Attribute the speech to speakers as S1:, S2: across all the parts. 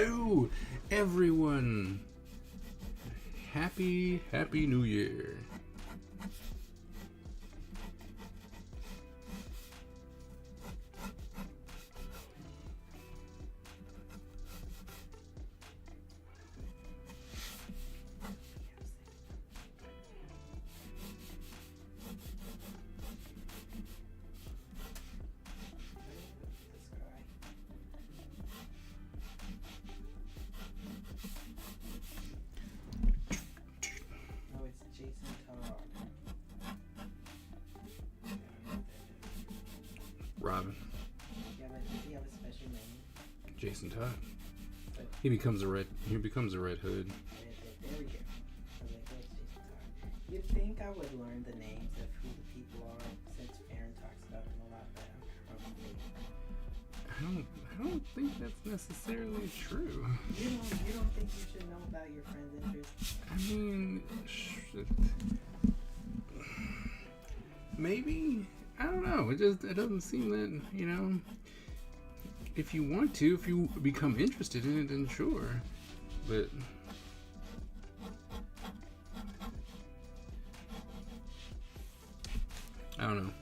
S1: Hello, everyone. Happy New Year. Robin.
S2: Yeah, but does he have a special name?
S1: Jason Todd. He becomes a Red Hood.
S2: There we go. So like, what's Jason Todd? You'd think I would learn the names of who the people are since Farron talks about them a lot, but
S1: I don't think that's necessarily true.
S2: You don't think you should know about your friend's interests?
S1: I mean, maybe. I don't know. It doesn't seem that, if you want to, if you become interested in it, then sure. But I don't know.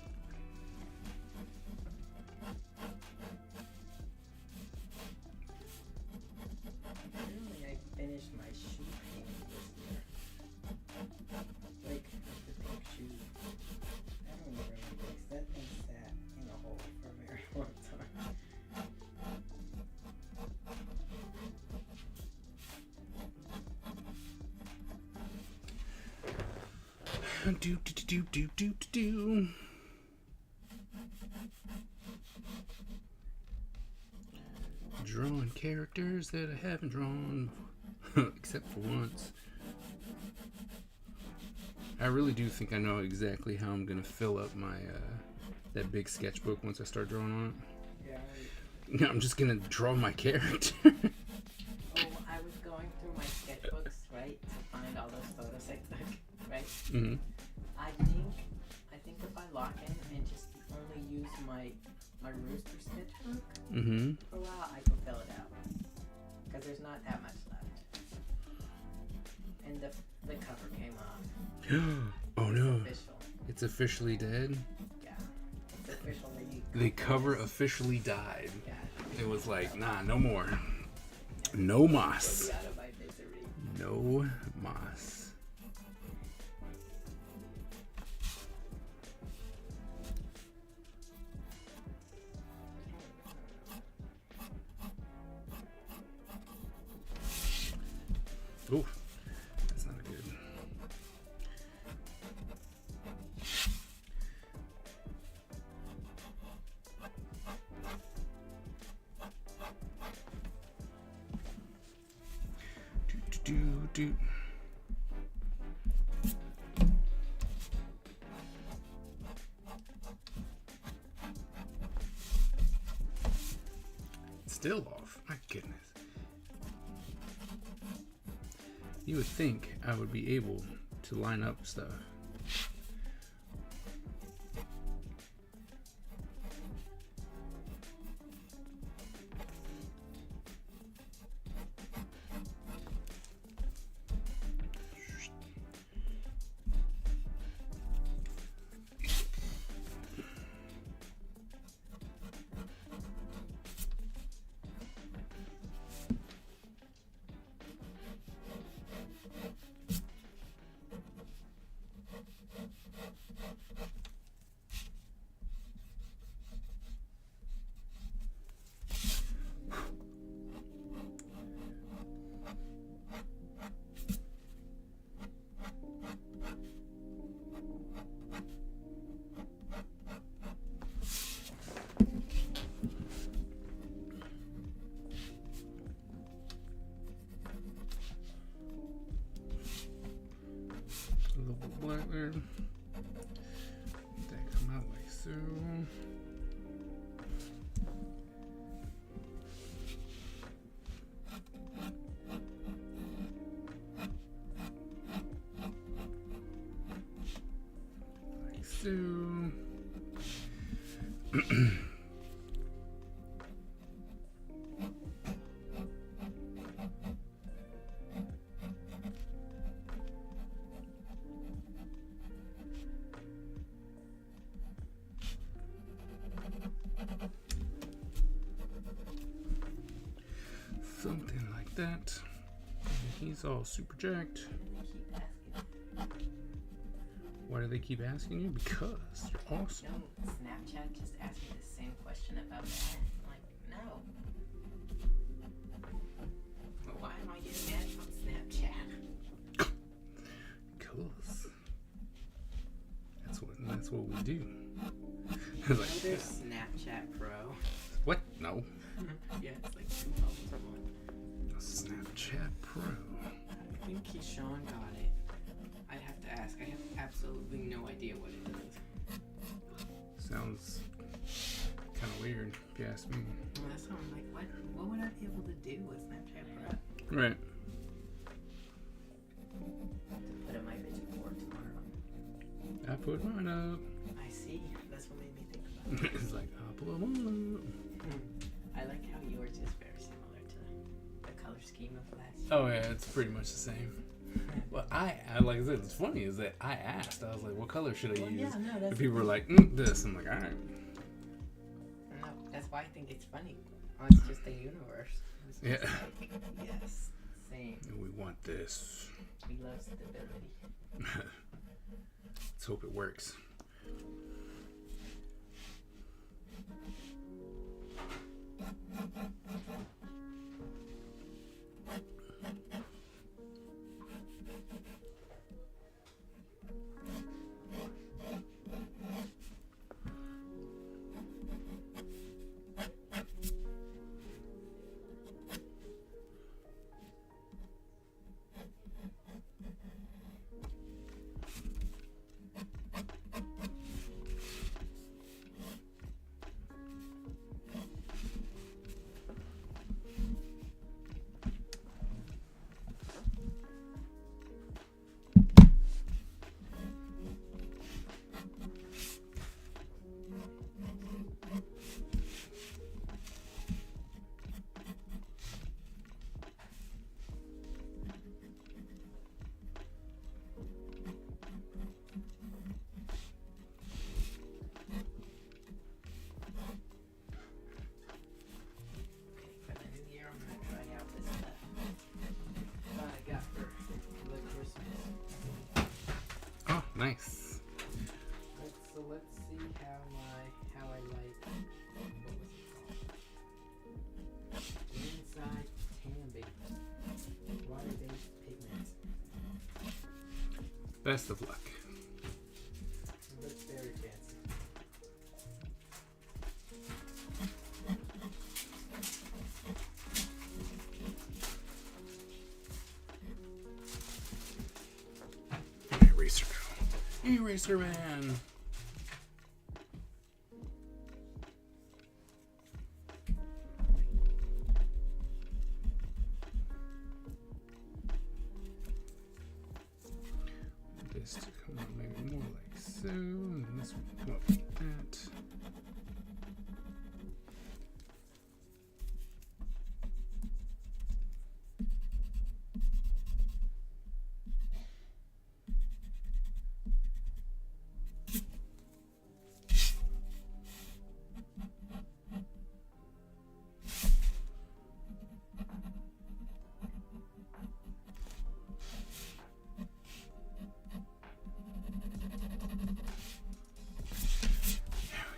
S2: Apparently, I finished my shoe painting this year. Like the pink shoe. I don't remember anything. That thing sat in a hole for a very long time.
S1: Do. Drawing characters that I haven't drawn except for once. I really do think I know exactly how I'm gonna fill up my that big sketchbook once I start drawing on it.
S2: Yeah.
S1: I'm just gonna draw my character.
S2: Oh, I was going through my sketchbooks, right, to find all those photos I took, right?
S1: Mm-hmm.
S2: I think if I lock in and just only use my rooster sketchbook
S1: Mm-hmm.
S2: for a while, I can fill it out. Because there's not that much left. And the cover came off.
S1: Oh no.
S2: Official.
S1: It's officially dead?
S2: Yeah. It's officially.
S1: The cover officially died.
S2: Yeah.
S1: It was like, nah, no more. No moss.
S2: Get me out of my misery.
S1: No moss. Ooh, that's not good. Do. Still off. My goodness. You would think I would be able to line up stuff. Black there. That come out like so. Like so. that. He's all super jacked.
S2: They keep asking.
S1: Why do they keep asking you? Because you're awesome.
S2: No, Snapchat just asked me the same question about that. I'm like, no. Why am I getting ads from Snapchat?
S1: Because that's what we do. It's like,
S2: There's Snapchat Pro.
S1: what? No.
S2: Yeah, it's like $2 a month.
S1: Snapchat Pro.
S2: I think Keyshawn got it. I'd have to ask. I have absolutely no idea what it does.
S1: Sounds kind of weird, if you ask me.
S2: Well, that's why I'm like, what would I be able to do with Snapchat Pro?
S1: Right.
S2: To put in my vision board tomorrow.
S1: I put mine up.
S2: I see. That's what made me think about it.
S1: It's like, I put mine up.
S2: I like how yours is very similar to the color scheme of last year.
S1: Oh yeah, it's pretty much the same. Well, I like I said, it's funny is that I asked. I was like, "What color should I use?"
S2: Yeah, no,
S1: And
S2: that's
S1: people were like, "This." I'm like, "All right."
S2: no, that's why I think it's funny. Oh, it's just the universe. It's just
S1: Yeah.
S2: like, yes, same.
S1: We want this.
S2: We love stability.
S1: Let's hope it works.
S2: For the new year, I'm gonna try out this what I got for the Christmas.
S1: Oh, nice.
S2: Let's see how I like. What was it called? Inside Tan water-based pigment.
S1: Best of luck.
S2: It looks very fancy.
S1: Eraser. Eraser Man. This to come out maybe more like so, and this one come up like that.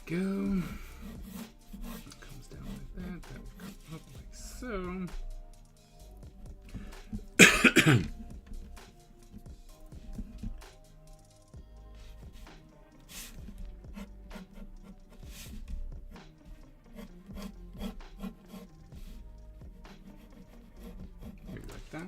S1: Go. It comes down like that. That would come up like so. Maybe like that.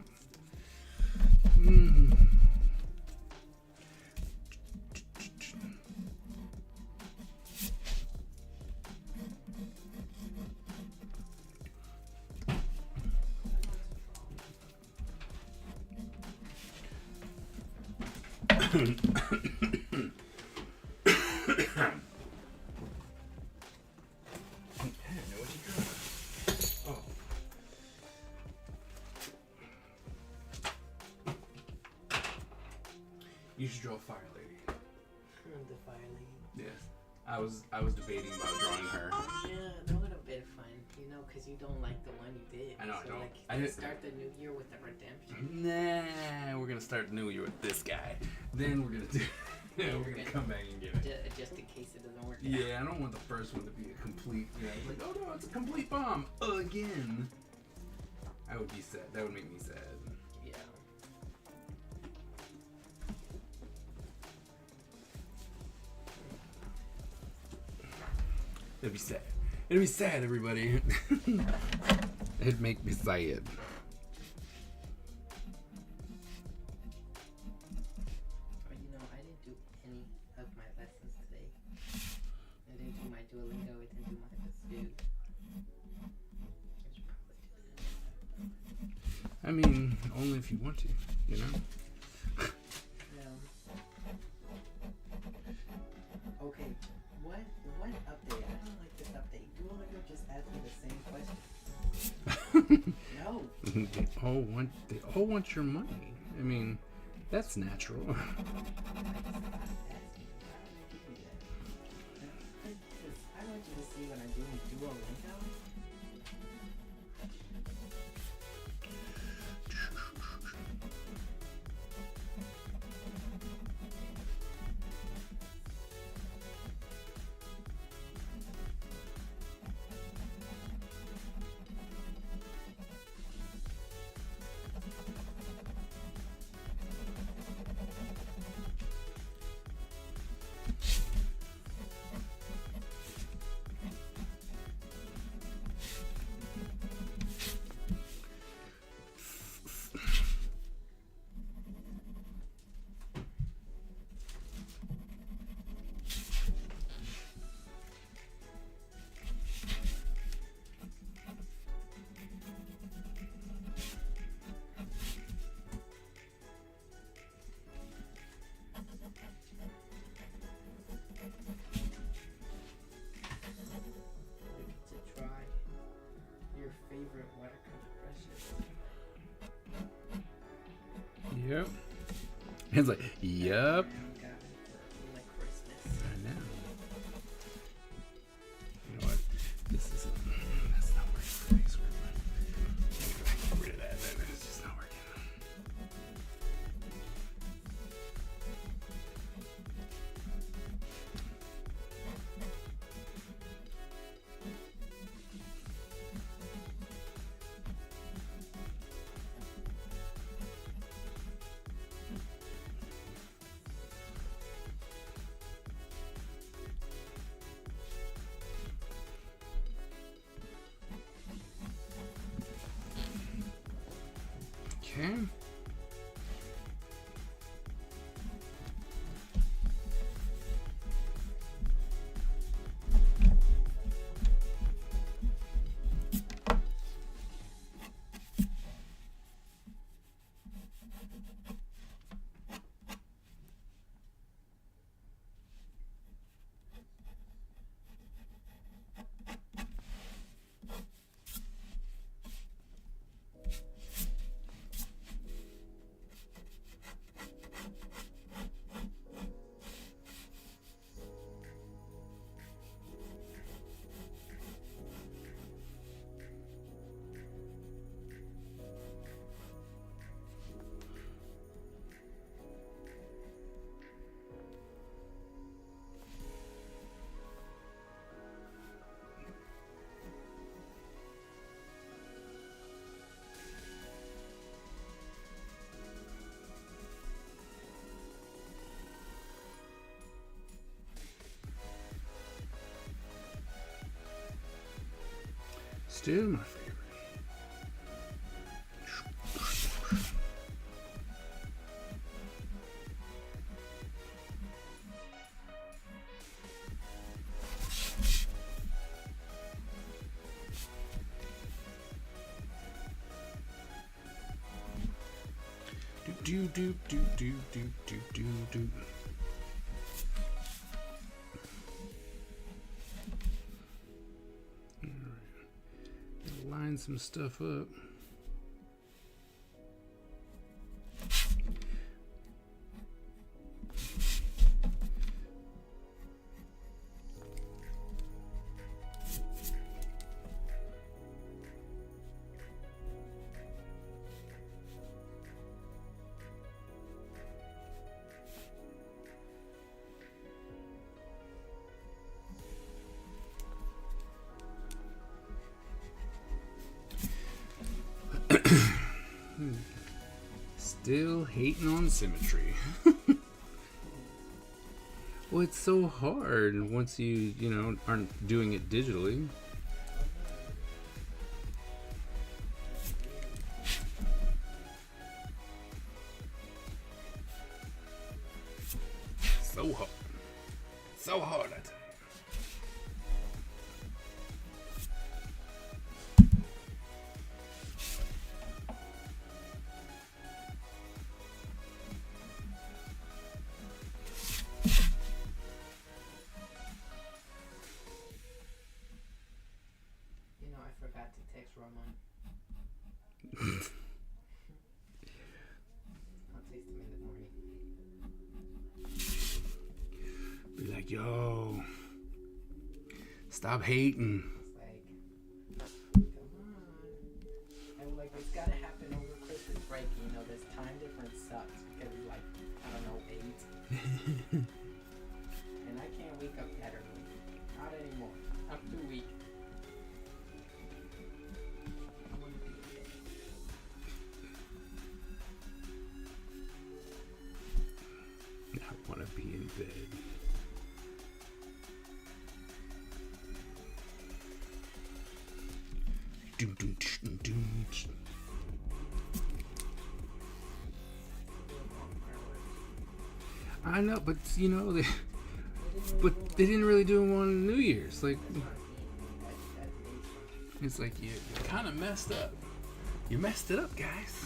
S1: You should draw a fire lady.
S2: The fire lady.
S1: Yes. I was debating about drawing her.
S2: Yeah, that would have been fun, you know, because you don't like the one you did.
S1: I know, I
S2: so,
S1: don't.
S2: Like,
S1: I didn't
S2: start the new year with the redemption.
S1: Nah, we're gonna start the new year with this guy. Then we're gonna do. Yeah, we're gonna come back and get it.
S2: Just in case it doesn't work.
S1: Yeah, I don't want the first one to be a complete. Like, oh no, it's a complete bomb again. I would be sad. That would make me sad.
S2: Yeah.
S1: It'd be sad. It'd be sad, everybody. It'd make me sad.
S2: I didn't do any of my lessons today. I didn't do my Duolingo. I didn't do my Pursuit. I should probably do that.
S1: I mean, only if you want to, you know?
S2: Okay, what update? I don't like this update. Duolingo just asked me the same question. No.
S1: They all want your money. I mean, that's natural.
S2: I want you to see when I'm doing Duolingo. Favorite watercolor brushes.
S1: Yep. It's like, yep.
S2: Got it for like Christmas.
S1: I know. You know what? This isn't. That's not working for me. So get rid of that. It's just not working. Okay. Still my favorite. Do do do do do do do do. Line some stuff up. Still hating on symmetry. Well, it's so hard once you aren't doing it digitally. So hard. So hard, I tell you.
S2: I forgot to text Roman. I'll text him in the morning.
S1: Be like, yo, stop hating.
S2: It's like, come on. And like, it's gotta happen over Christmas break. This time difference sucks because it's like, I don't know, 8. And I can't wake up that early. Not anymore. I'm too weak.
S1: I want to be in bed. Doom, doom, doom, doom. I know, but they didn't really do them on New Year's. Like, it's like you kind of messed up. You messed it up, guys.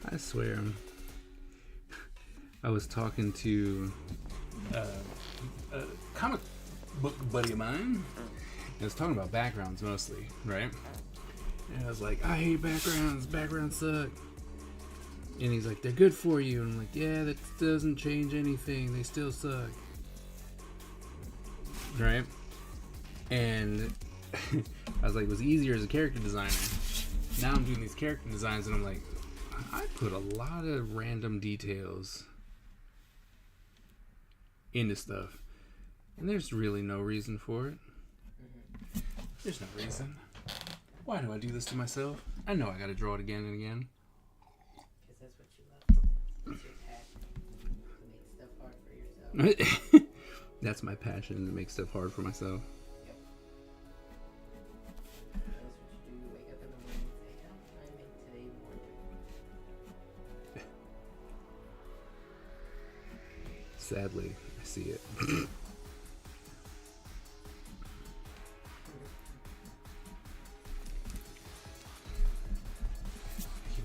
S1: I swear, I was talking to a comic book buddy of mine. I was talking about backgrounds mostly, right? And I was like, I hate backgrounds. Backgrounds suck. And he's like, they're good for you. And I'm like, yeah, that doesn't change anything. They still suck. Right? And I was like, it was easier as a character designer. Now I'm doing these character designs and I'm like, I put a lot of random details into stuff. And there's really no reason for it. There's no reason. Why do I do this to myself? I know I gotta draw it again and again.
S2: Because that's what you love to do. It's your passion. To make stuff hard for yourself.
S1: That's my passion, to make stuff hard for myself.
S2: Yep. That's what you do. You wake up in the morning and say, how can I make today more difficult?
S1: Sadly, I see it. You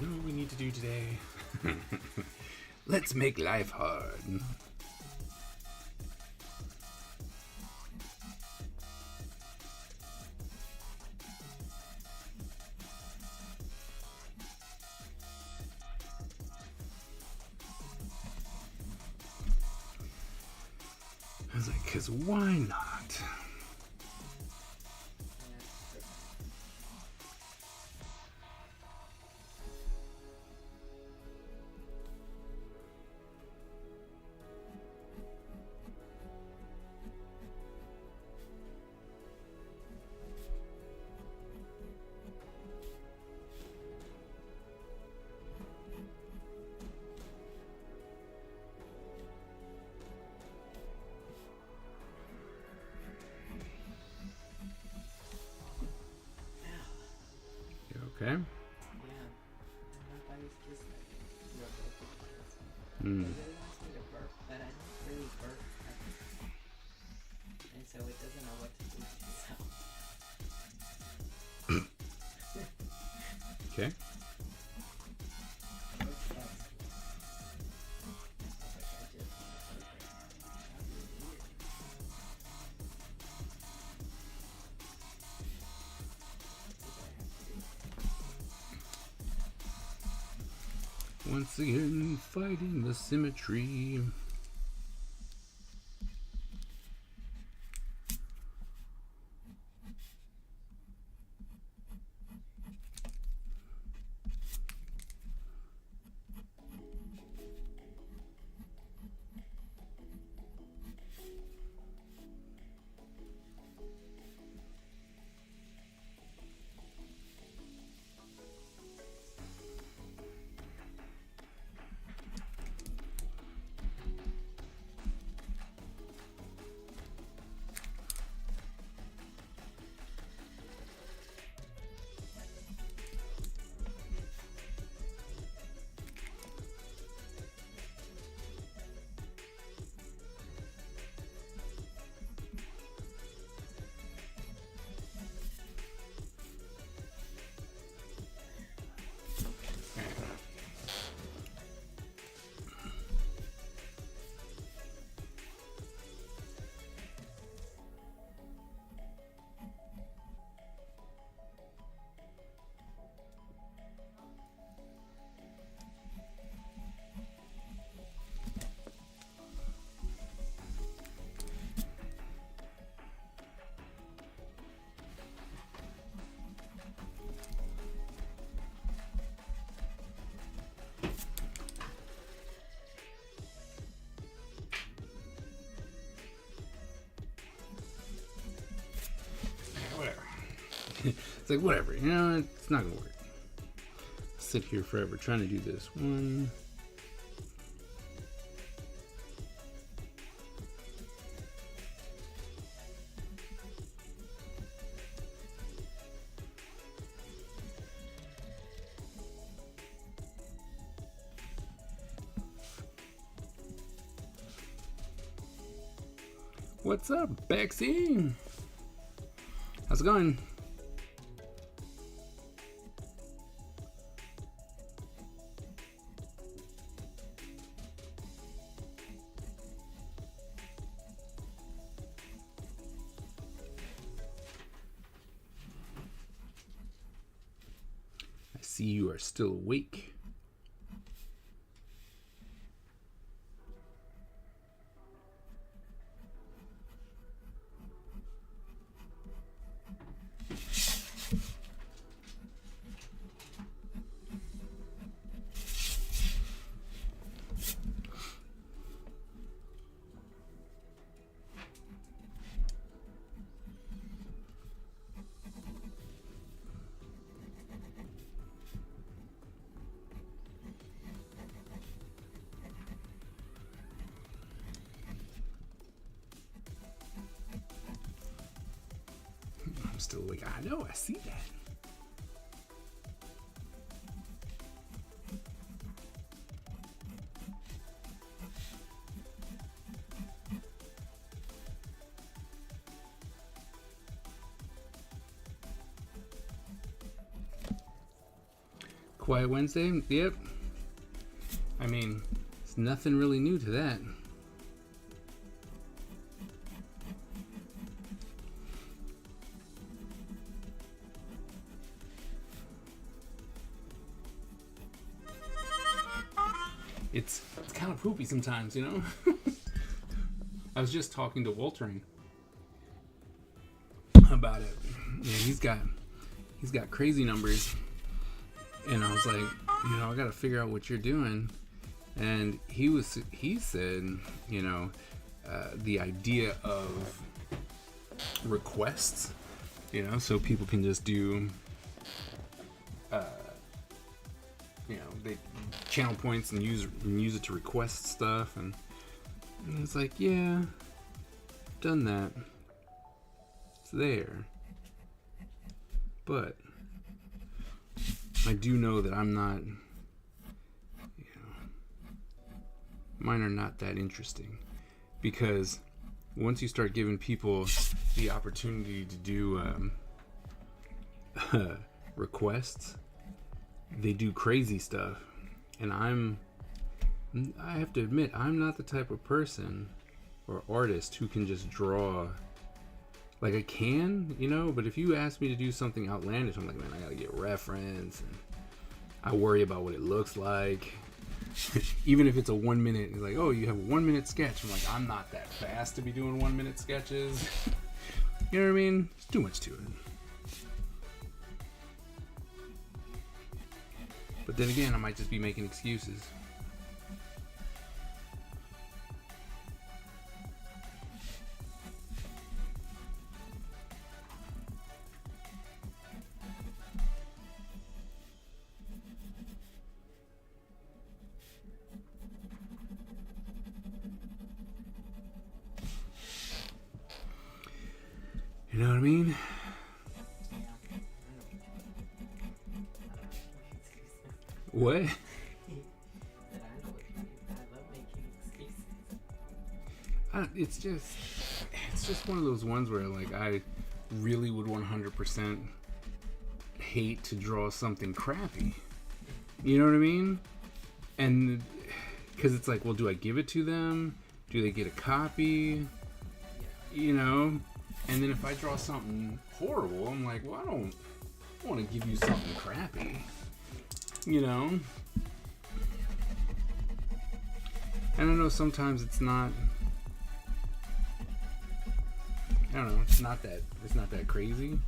S1: know what we need to do today? Let's make life hard. I was like, because why not? Okay.
S2: Yeah. I'm not
S1: Mm.
S2: It really wants me to burp, but I don't really burp ever. And so it doesn't know what to do with itself.
S1: Okay.
S2: What's that? Like I just want to burp right now. That'd be weird. What do I have to do?
S1: Once again, fighting the symmetry. Whatever. It's like, whatever, you know, it's not gonna work. Sit here forever trying to do this one. What's up, Bexy? How's it going? I see you are still awake. I'm still awake. I know, I see that. Quiet Wednesday? Yep. I mean, it's nothing really new to that. It's kind of poopy sometimes, you know? I was just talking to Waltering about it. Yeah, he's got crazy numbers. And I was like, you know, I got to figure out what you're doing. And he said, you know, the idea of requests, you know, so people can just do, you know, they channel points and use it to request stuff. And it's like, yeah, done that. It's there. But I do know that I'm not, you know, mine are not that interesting, because once you start giving people the opportunity to do requests, they do crazy stuff. And I have to admit, I'm not the type of person or artist who can just draw. Like, I can, you know, but if you ask me to do something outlandish, I'm like, man, I gotta get reference, and I worry about what it looks like. Even if it's a 1 minute, it's like, oh, you have a 1 minute sketch. I'm like, I'm not that fast to be doing 1 minute sketches. You know what I mean? There's too much to it. But then again, I might just be making excuses. You know what I mean? What? It's just one of those ones where, like, I really would 100% hate to draw something crappy. You know what I mean? And because it's like, well, do I give it to them? Do they get a copy? You know? And then if I draw something horrible, I'm like, well, I don't want to give you something crappy. You know? And I know sometimes it's not, I don't know, it's not that crazy.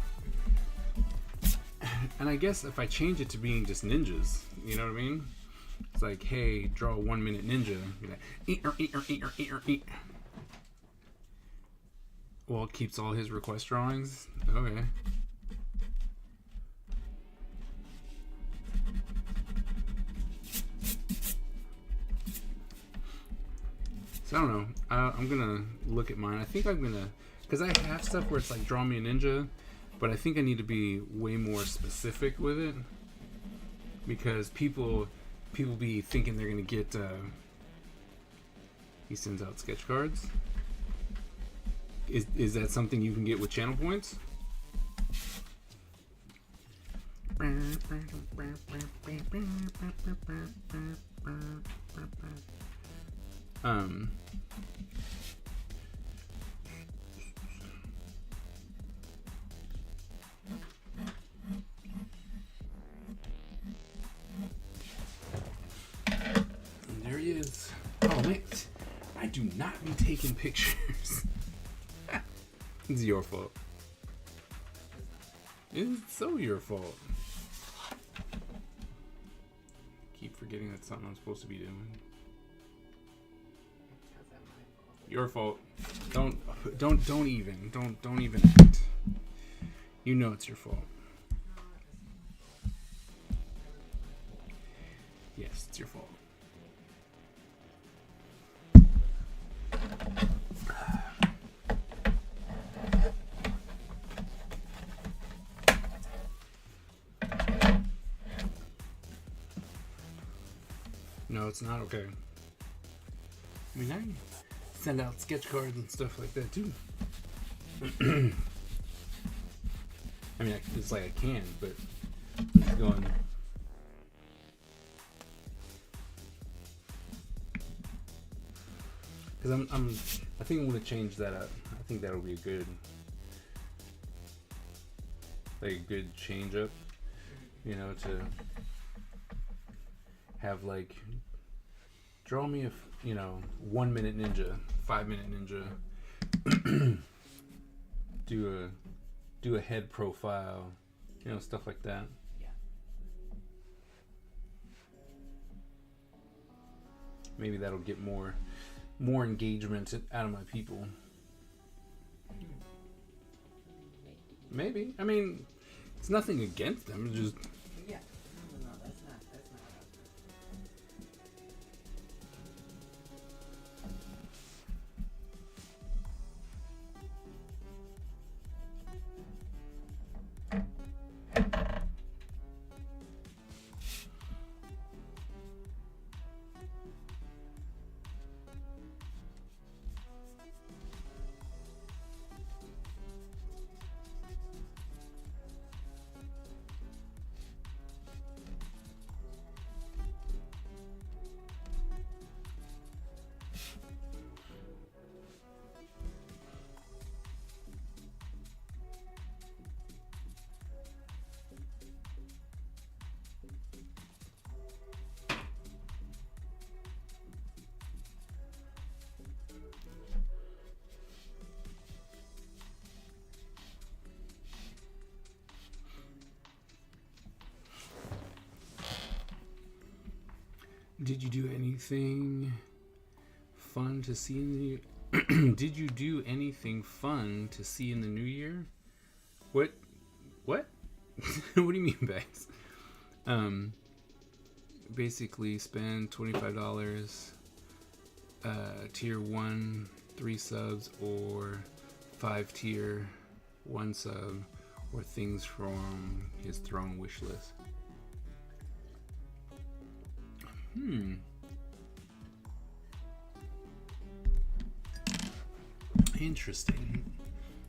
S1: And I guess if I change it to being just ninjas, you know what I mean? It's like, hey, draw a 1 minute ninja. Be like, well, it keeps all his request drawings. Okay. So I don't know. I'm gonna look at mine. I think I'm gonna, because I have stuff where it's like, draw me a ninja, but I think I need to be way more specific with it, because people be thinking they're gonna get. He sends out sketch cards. Is that something you can get with channel points? And there he is. Oh man, I do not be taking pictures. It's your fault. It's so your fault. Keep forgetting that's something I'm supposed to be doing. Your fault. Don't even act. You know it's your fault. Yes, it's your fault. No, it's not okay. I mean, I send out sketch cards and stuff like that too. I mean, it's like I can, but it's going. Because I think I'm gonna change that up. I think that'll be a good change up. You know, to have like, draw me a 1 minute ninja, 5 minute ninja. do a head profile, stuff like that.
S2: Yeah.
S1: Maybe that'll get more engagement out of my people. Maybe. I mean, it's nothing against them. It's just.
S2: Yeah. No, that's not.
S1: Did you do anything fun to see in the Did you do anything fun to see in the new year? What? What do you mean, Bags? Basically spend $25, tier 1 3 subs, or 5 tier 1 sub, or things from his throne wish list. Interesting.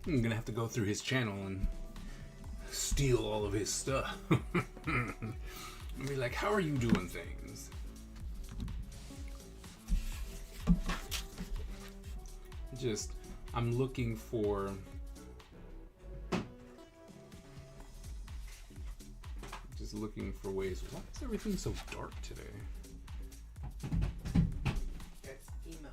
S1: I'm gonna have to go through his channel and steal all of his stuff. And be like, how are you doing things? I'm looking for ways. Why is everything so dark today?
S2: That's emo.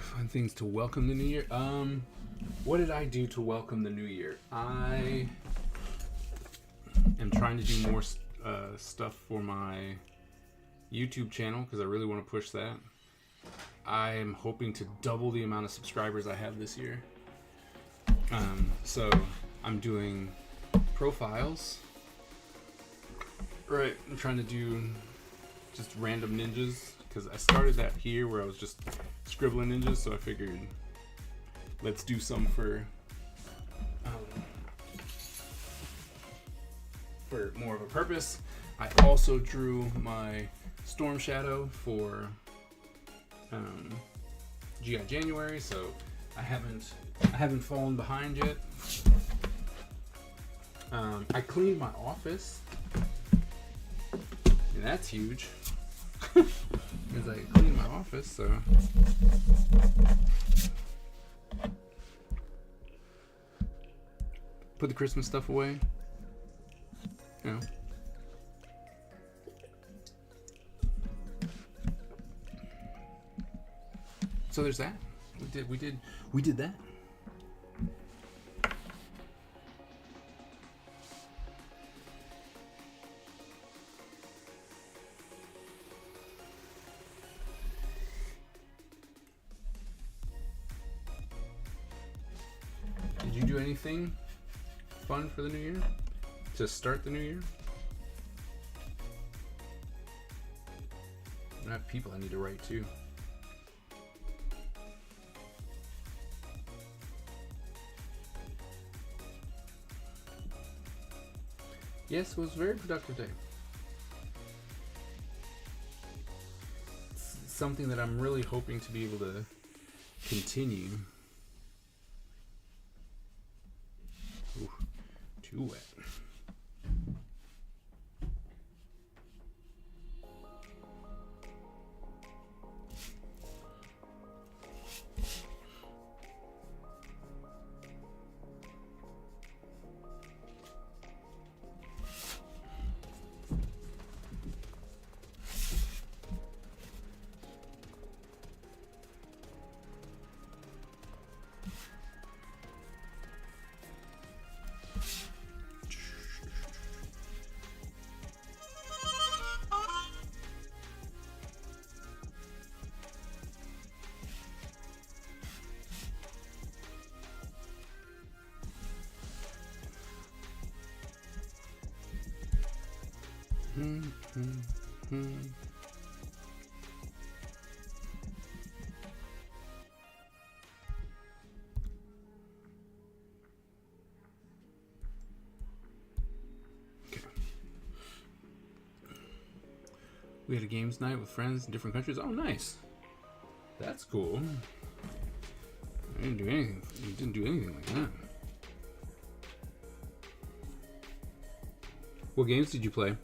S1: Fun things to welcome the new year. What did I do to welcome the new year? I am trying to do more stuff for my YouTube channel because I really want to push that. I am hoping to double the amount of subscribers I have this year. So I'm doing profiles. Right, I'm trying to do just random ninjas because I started that here where I was just scribbling ninjas, so I figured let's do some for more of a purpose. I also drew my Storm Shadow for GI January, so I haven't fallen behind yet. I cleaned my office, and that's huge. Because I cleaned my office, so put the Christmas stuff away. You know. So there's that. We did that. Did you do anything fun for the new year? To start the new year? I have people I need to write to. Yes, it was a very productive day. It's something that I'm really hoping to be able to continue. Ooh, too wet. Okay. We had a games night with friends in different countries. Oh, nice. That's cool. I didn't do anything. We didn't do anything like that. What games did you play?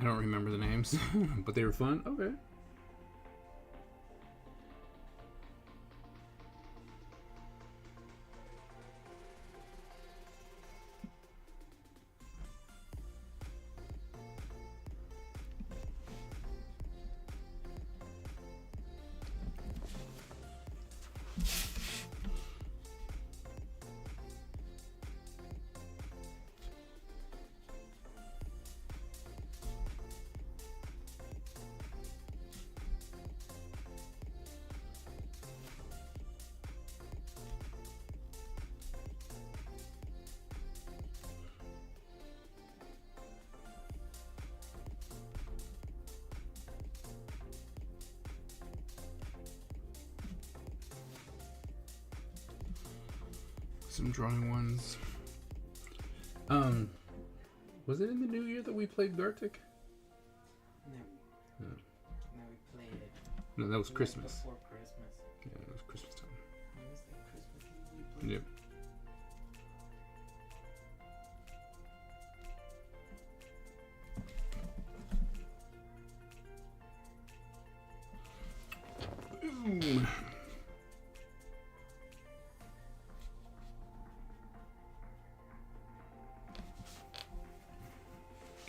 S1: don't remember the names, but they were fun. Okay. Some drawing ones. Was it in the new year that we played Gartic?
S2: No.
S1: No.
S2: No, we played it.
S1: No, that was Christmas.
S2: Before Christmas.
S1: Yeah, it was Christmas time.
S2: When was that Christmas Eve we played?
S1: Yep. Boom.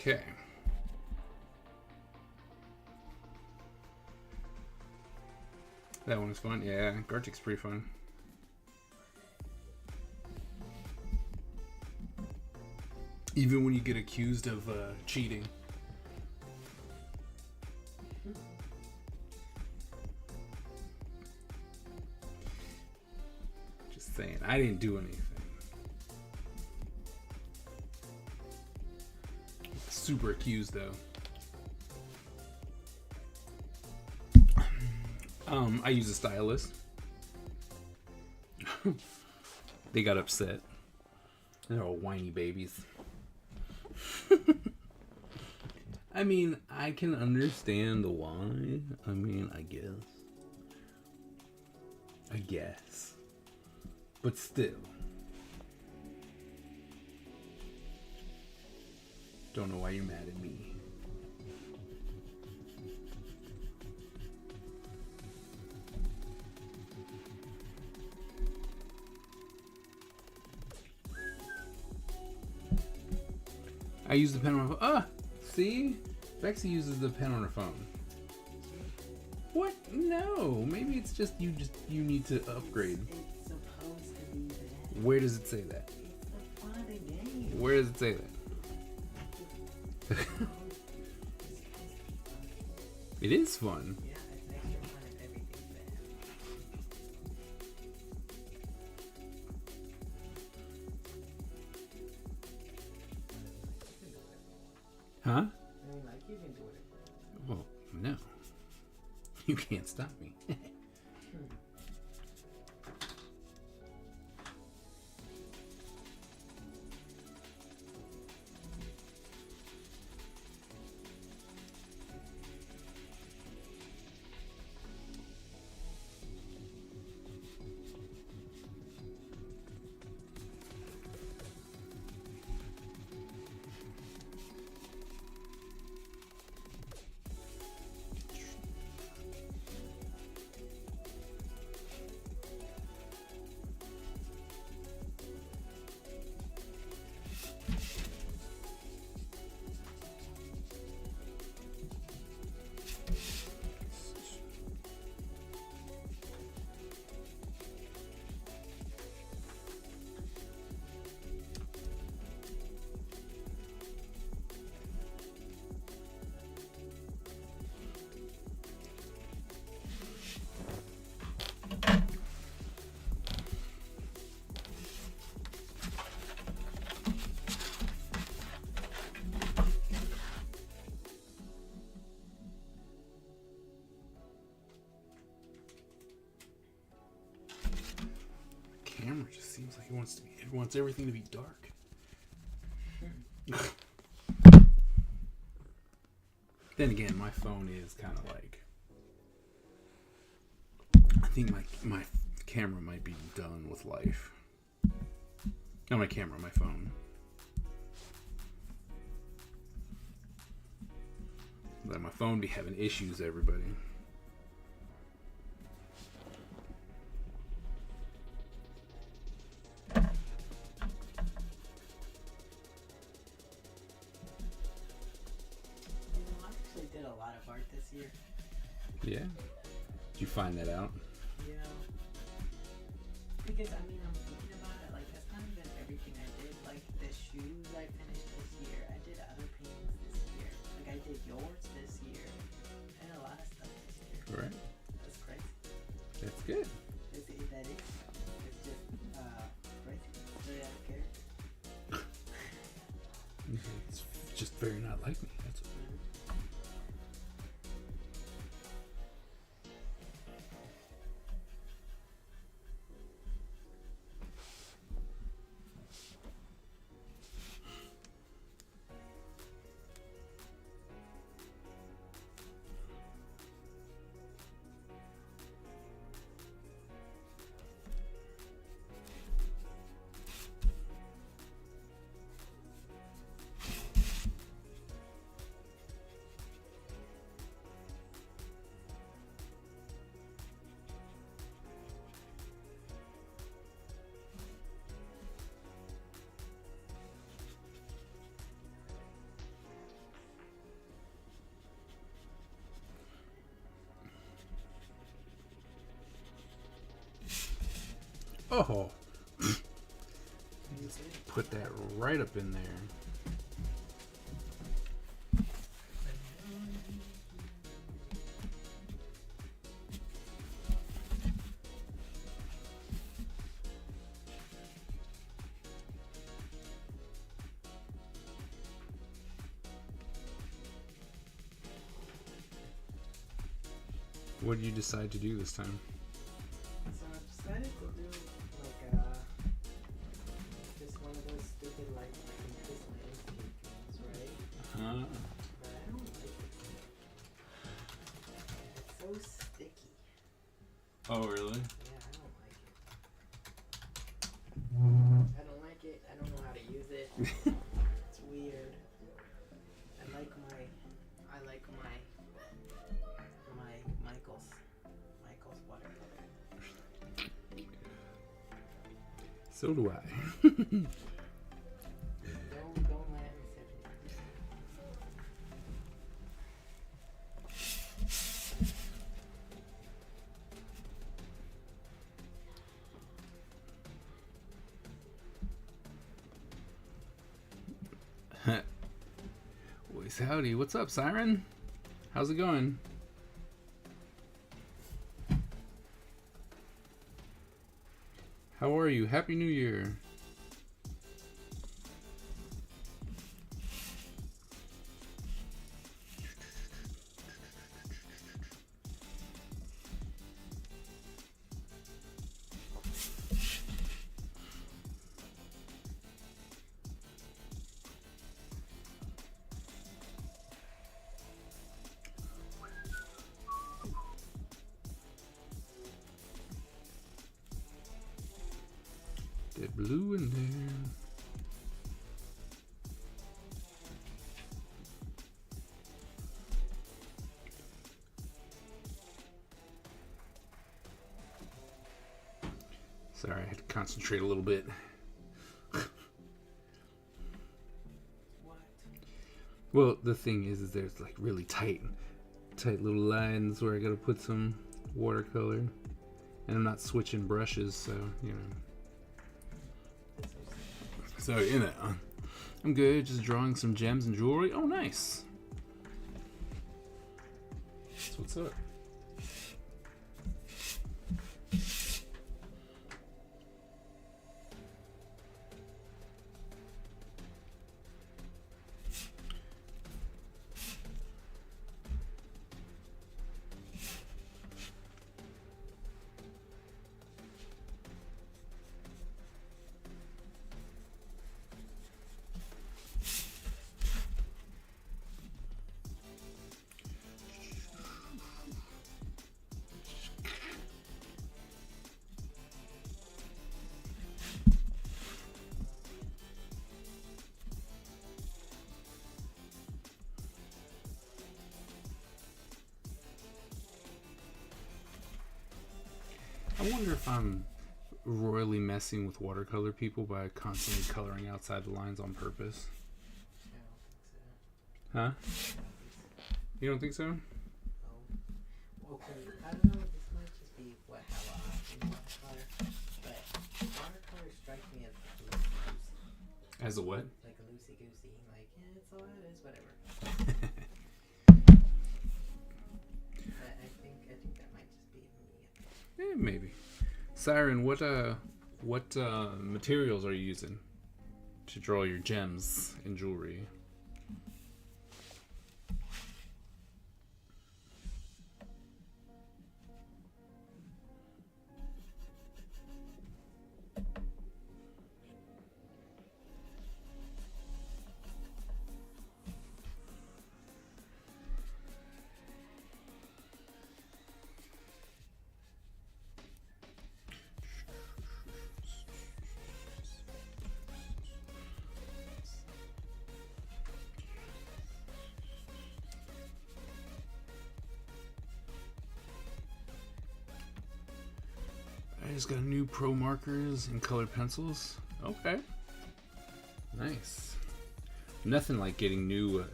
S1: Okay. That one was fun. Yeah, Gartic's pretty fun. Even when you get accused of cheating. Just saying, I didn't do anything. Super accused though. I use a stylist. They got upset. They're all whiny babies. I mean, I can understand why. I mean, I guess. But still. Don't know why you're mad at me. I use the pen on my phone. Ah! See? Bexy uses the pen on her phone. What? No. Maybe it's just you need to upgrade.
S2: It's supposed to be that.
S1: Where does it say that?
S2: It's a fun game.
S1: Where does it say that? It is fun.
S2: Yeah, it's extra fun if everything's bad.
S1: Huh?
S2: I mean, like, you can do whatever.
S1: Well, no. You can't stop me. Camera just seems like it wants everything to be dark. Then again, my phone is kind of like, I think my camera might be done with life. Not my camera, my phone. Like my phone be having issues, everybody.
S2: I actually did a lot of art this year.
S1: Yeah? Did you find that out?
S2: Yeah. Because I mean, I'm thinking about it, like that's not even everything I did. Like the shoes I finished this year, I did other paintings this year. Like I did yours this year. I did a lot of stuff this year.
S1: Right.
S2: That's crazy.
S1: That's good.
S2: That is. It's just crazy. Very out of character.
S1: It's just very not like me. That's what. Oh, put that right up in there. What did you decide to do this time?
S2: So I decided to do like just one of those stupid like Pinterest landscape things, right?
S1: Huh?
S2: But I don't like it. It's so sticky.
S1: Oh, really?
S2: Yeah, I don't like it. I don't like it. I don't know how to use it. It's weird. I like my Michael's watercolor.
S1: So do I.
S2: Don't let him sit
S1: here. Boys, howdy. What's up, Siren? How's it going? How are you? Happy New Year. Get blue in there. Sorry, I had to concentrate a little bit.
S2: What?
S1: Well, the thing is there's like really tight little lines where I gotta put some watercolor, and I'm not switching brushes, so you know. So you know, I'm good. Just drawing some gems and jewelry. Oh, nice. That's what's up. I wonder if I'm royally messing with watercolor people by constantly coloring outside the lines on purpose.
S2: I don't think so.
S1: Huh?
S2: I don't think so.
S1: You don't think so?
S2: No. Well, 'cause I don't know. This might just be how I do watercolor, but watercolor strikes me as loosey-goosey.
S1: As a what?
S2: Like a loosey-goosey. Like, yeah, it's all it is, whatever. I think that might just be me.
S1: Maybe. Siren, what materials are you using to draw your gems in jewelry? I just got new pro markers and colored pencils. Okay. Nice. Nothing like getting new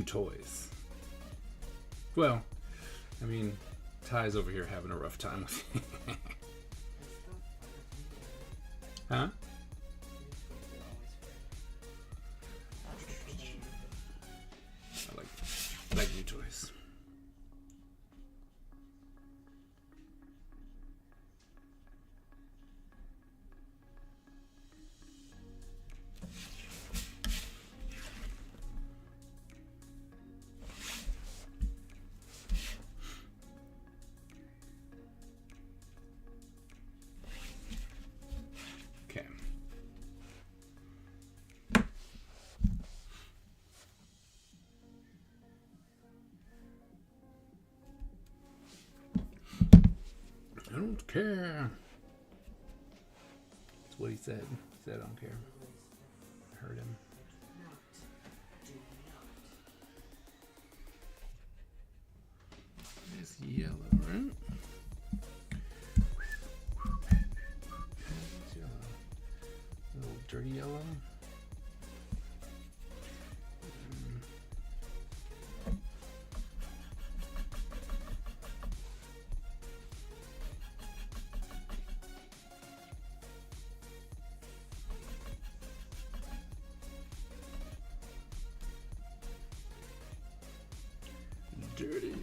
S1: toys. Well, I mean, Ty's over here having a rough time with it. Huh? I like new toys. Okay. I don't care. That's what he said. He said, I don't care. I heard him. It's yellow, right? It's yellow. A little dirty yellow. Dirty yellow.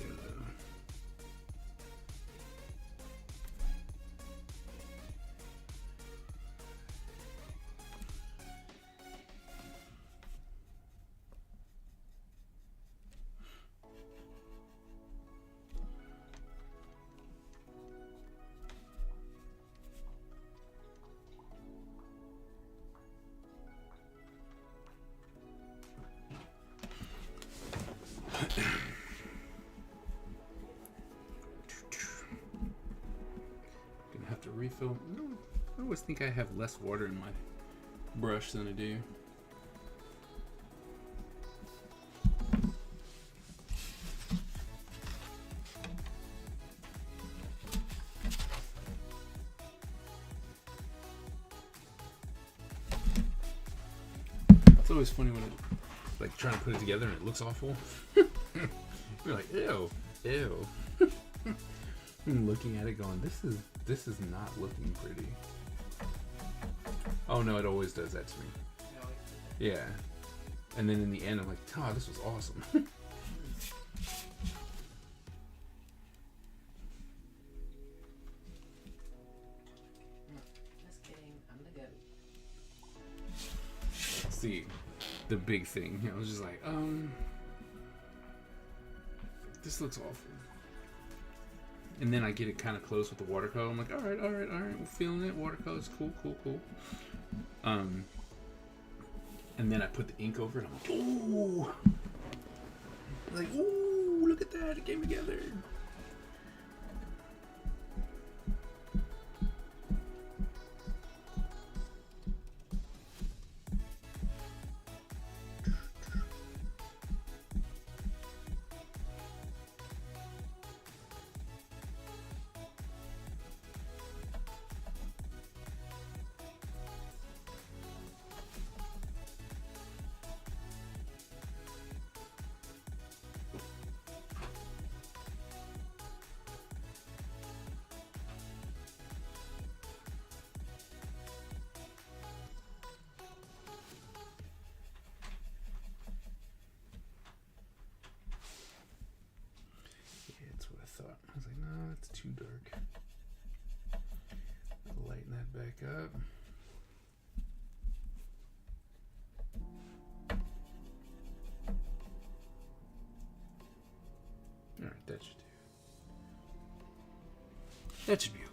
S1: Gonna have to refill. No, I always think I have less water in my brush than I do. It's always funny when it, like, trying to put it together and it looks awful. You're like, ew, ew. I'm looking at it going, this is not looking pretty. Oh no, it always does that to me. Yeah. And then in the end I'm like, oh, this was awesome.
S2: Just kidding. I'm the goat.
S1: See, the big thing. I was just like, this looks awful. And then I get it kind of close with the watercolor. I'm like, all right, we're feeling it. Watercolor's cool. And then I put the ink over it. I'm like, ooh, look at that! It came together. back up. Alright, that should do. That should be okay.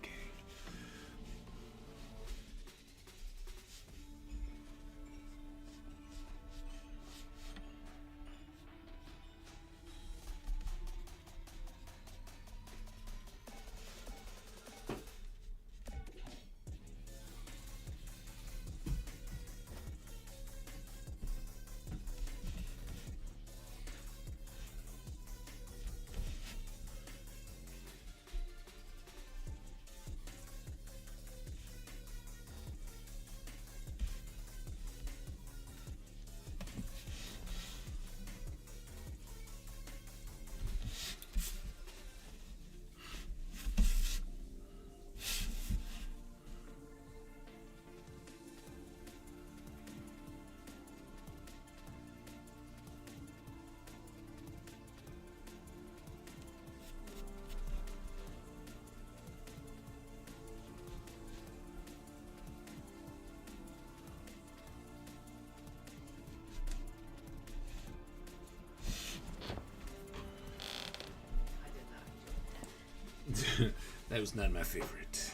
S1: That was not my favorite.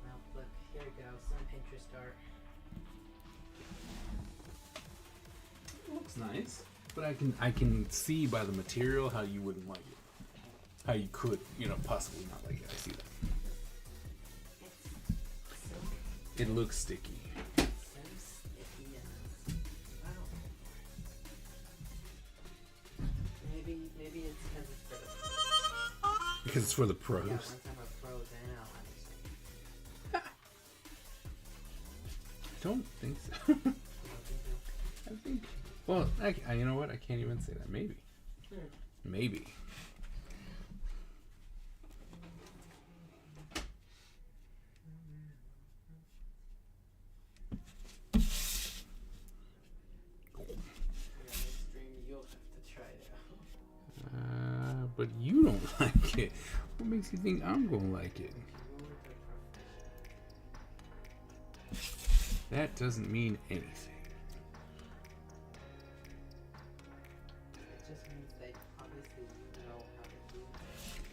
S2: Well, look, here we go. Some Pinterest art.
S1: It looks nice, but I can see by the material how you wouldn't like it. How you could, possibly not like it. I see that.
S2: It's so
S1: It looks sticky.
S2: sticky. I don't care for it. Maybe it's because it's for the
S1: Because it's for the pros.
S2: Yeah, once I'm a pro, then I'll understand.
S1: I don't think so.
S2: You don't think so?
S1: I think. Well, you know what? I can't even say that. Maybe. Maybe.
S2: You'll have to try it out.
S1: But you don't like it. What makes you think I'm gonna like it? That doesn't mean anything.
S2: It just means that obviously you know how to do it.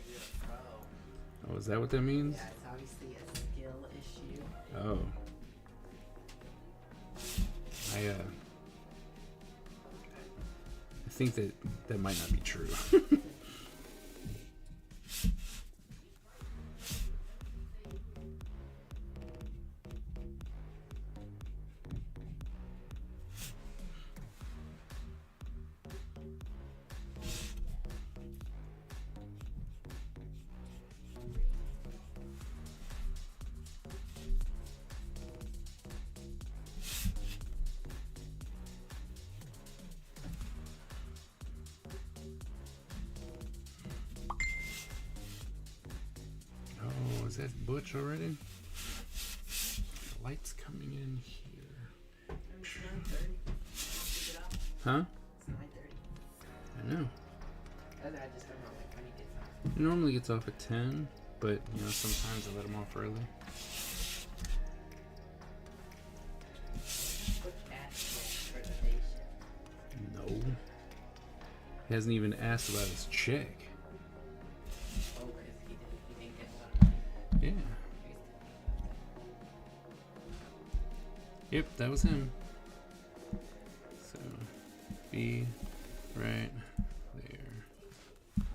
S2: You're a pro.
S1: Oh, is that what that means?
S2: Yeah, it's obviously a skill issue.
S1: Oh. I think that might not be true. Oh, is that Butch already? The light's coming in here.
S2: It's 9:30. Pick it up.
S1: Huh?
S2: It's 9:30.
S1: I know.
S2: I just don't know when he gets off.
S1: It normally gets off at 10, but sometimes I let him off early.
S2: Put asterisk for the day shift.
S1: No. He hasn't even asked about his check.
S2: Oh, because he didn't get one.
S1: Yeah. Yep, that was him. So, be right there.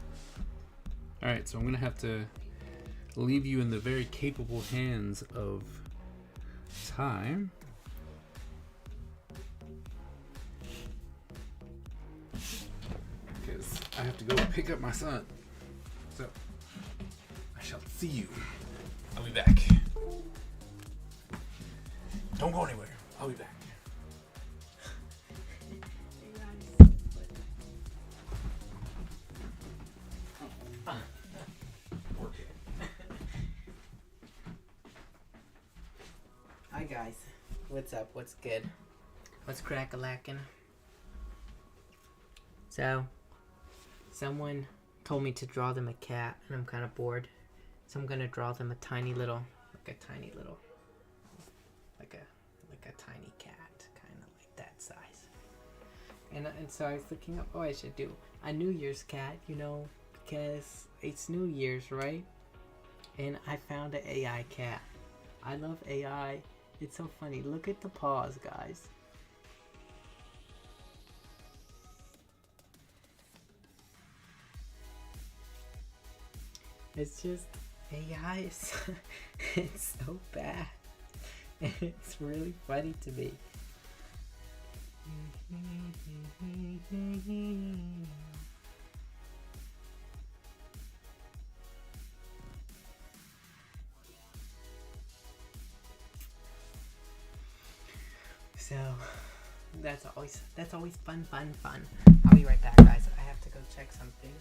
S1: Alright, so I'm going to have to leave you in the very capable hands of Time. Because I have to go pick up my son. So, I shall see you. I'll be back. Don't go anywhere. I'll be back.
S2: Hi guys, what's up? What's good? What's crack-a-lackin'? So, someone told me to draw them a cat, and I'm kind of bored. So I'm gonna draw them a tiny little like a tiny cat, kind of like that size. And so I was looking up. Oh, I should do a New Year's cat, because it's New Year's, right? And I found an AI cat. I love AI. It's so funny. Look at the paws, guys. It's just AI is it's so bad. And it's really funny to me. So that's always fun. I'll be right back, guys. I have to go check something.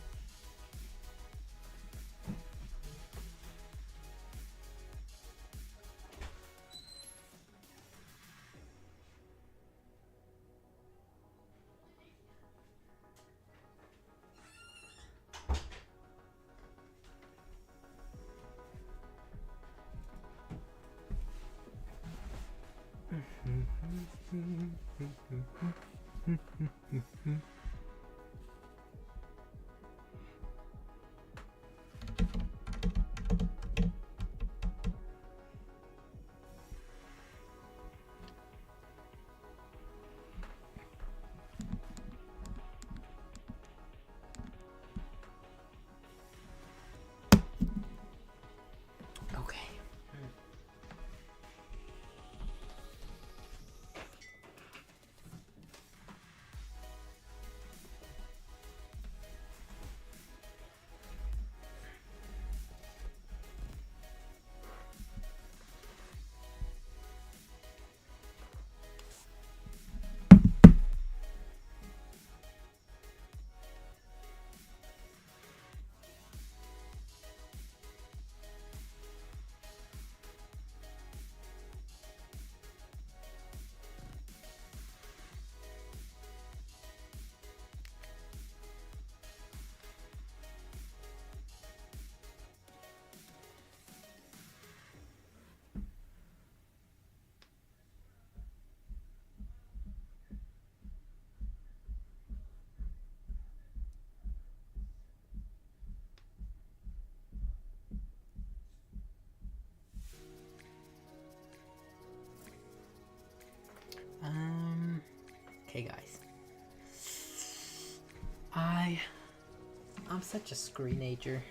S2: Okay. Okay, guys. I'm such a screenager.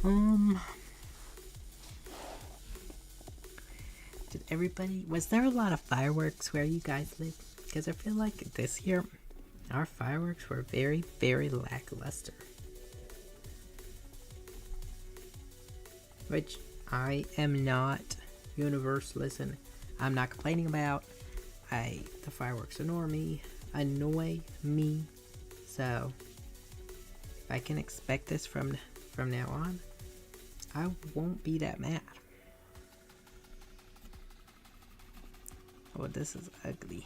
S2: Um, was there a lot of fireworks where you guys live? Because I feel like this year, our fireworks were very, very lackluster. Which I am not universalist and I'm not complaining about. The fireworks annoy me. So if I can expect this from now on, I won't be that mad. Oh, this is ugly.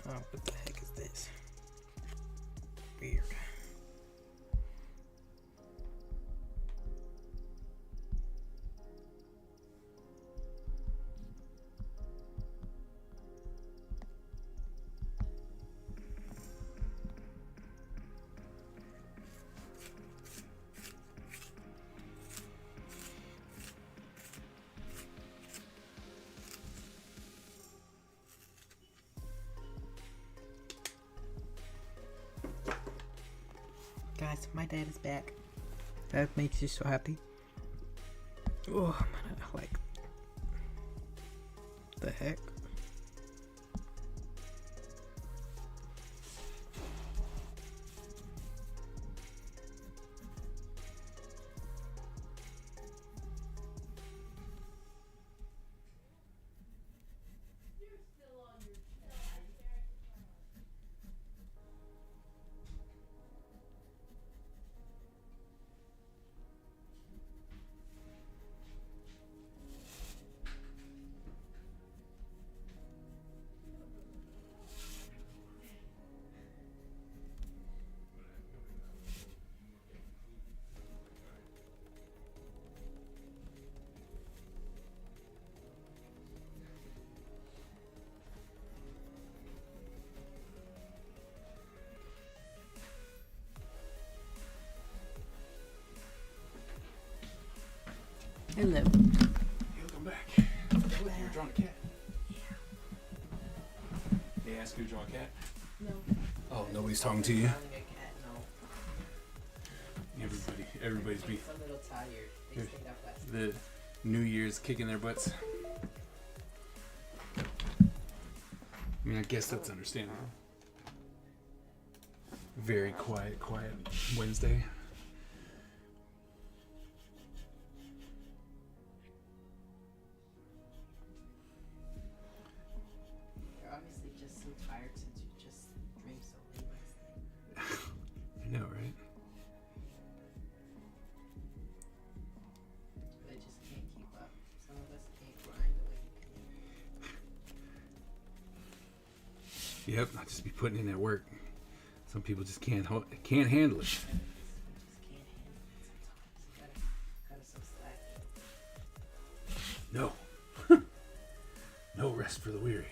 S2: Oh, what the heck is this? Weird. Guys, my dad is back. That makes you so happy. Oh, I'm gonna the heck? Hello.
S1: Welcome back. You're drawing a cat. They ask you to draw a cat?
S2: No.
S1: Oh, nobody's talking to you?
S2: Drawing a cat, no.
S1: Everybody's
S2: I'm a little tired. They
S1: Here.
S2: stayed up last night.
S1: the New Year's kicking their butts. I mean, I guess that's understandable. Very quiet Wednesday.
S2: You're obviously just so tired since you just drank so late last night.
S1: I know, right?
S2: They just can't keep up. Some of us can't grind the way you can.
S1: Yep, I'll just be putting in that work. Some people just can't handle it.
S2: Just can't handle it sometimes. Gotta some slack.
S1: No. No rest for the weary.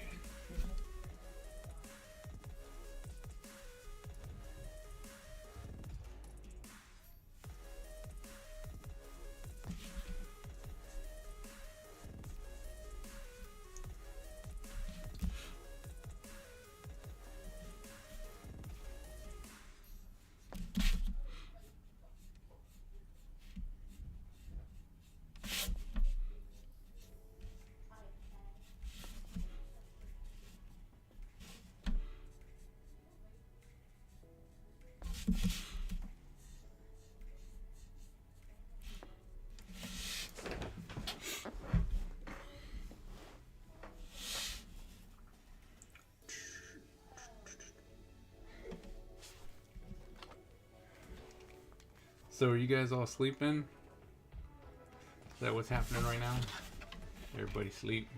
S1: So are you guys all sleeping? Is that what's happening right now? Everybody sleep?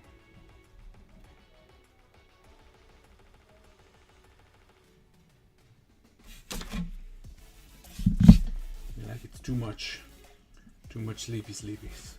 S1: Yeah, like it's too much. Too much sleepies.